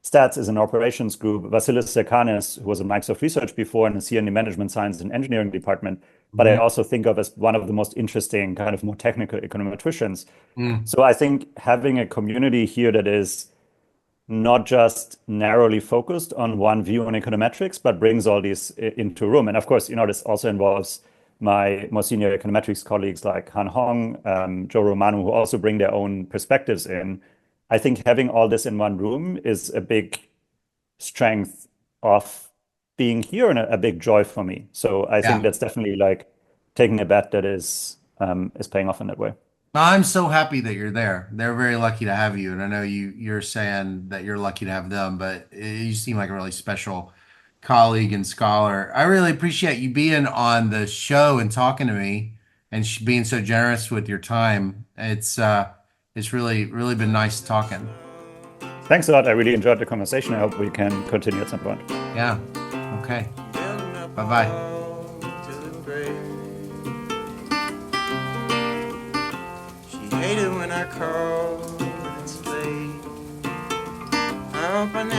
stats, is an operations group. Vasilis Serkanis, who was at Microsoft Research before and is here in the management science and engineering department, but I also think of as one of the most interesting kind of more technical econometricians. So I think having a community here that is not just narrowly focused on one view on econometrics, but brings all these into a room. And of course, this also involves my more senior econometrics colleagues like Han Hong, Joe Romano, who also bring their own perspectives in. I think having all this in one room is a big strength of being here and a big joy for me. So I think that's definitely like taking a bet that is paying off in that way. I'm so happy that you're there. They're very lucky to have you, and I know you're saying that you're lucky to have them, but you seem like a really special colleague and scholar. I really appreciate you being on the show and talking to me and being so generous with your time. It's really been nice talking. Thanks a lot. I really enjoyed the conversation. I hope we can continue at some point. Yeah. Okay. Bye-bye. Hate it when I call when it's late. I hope I never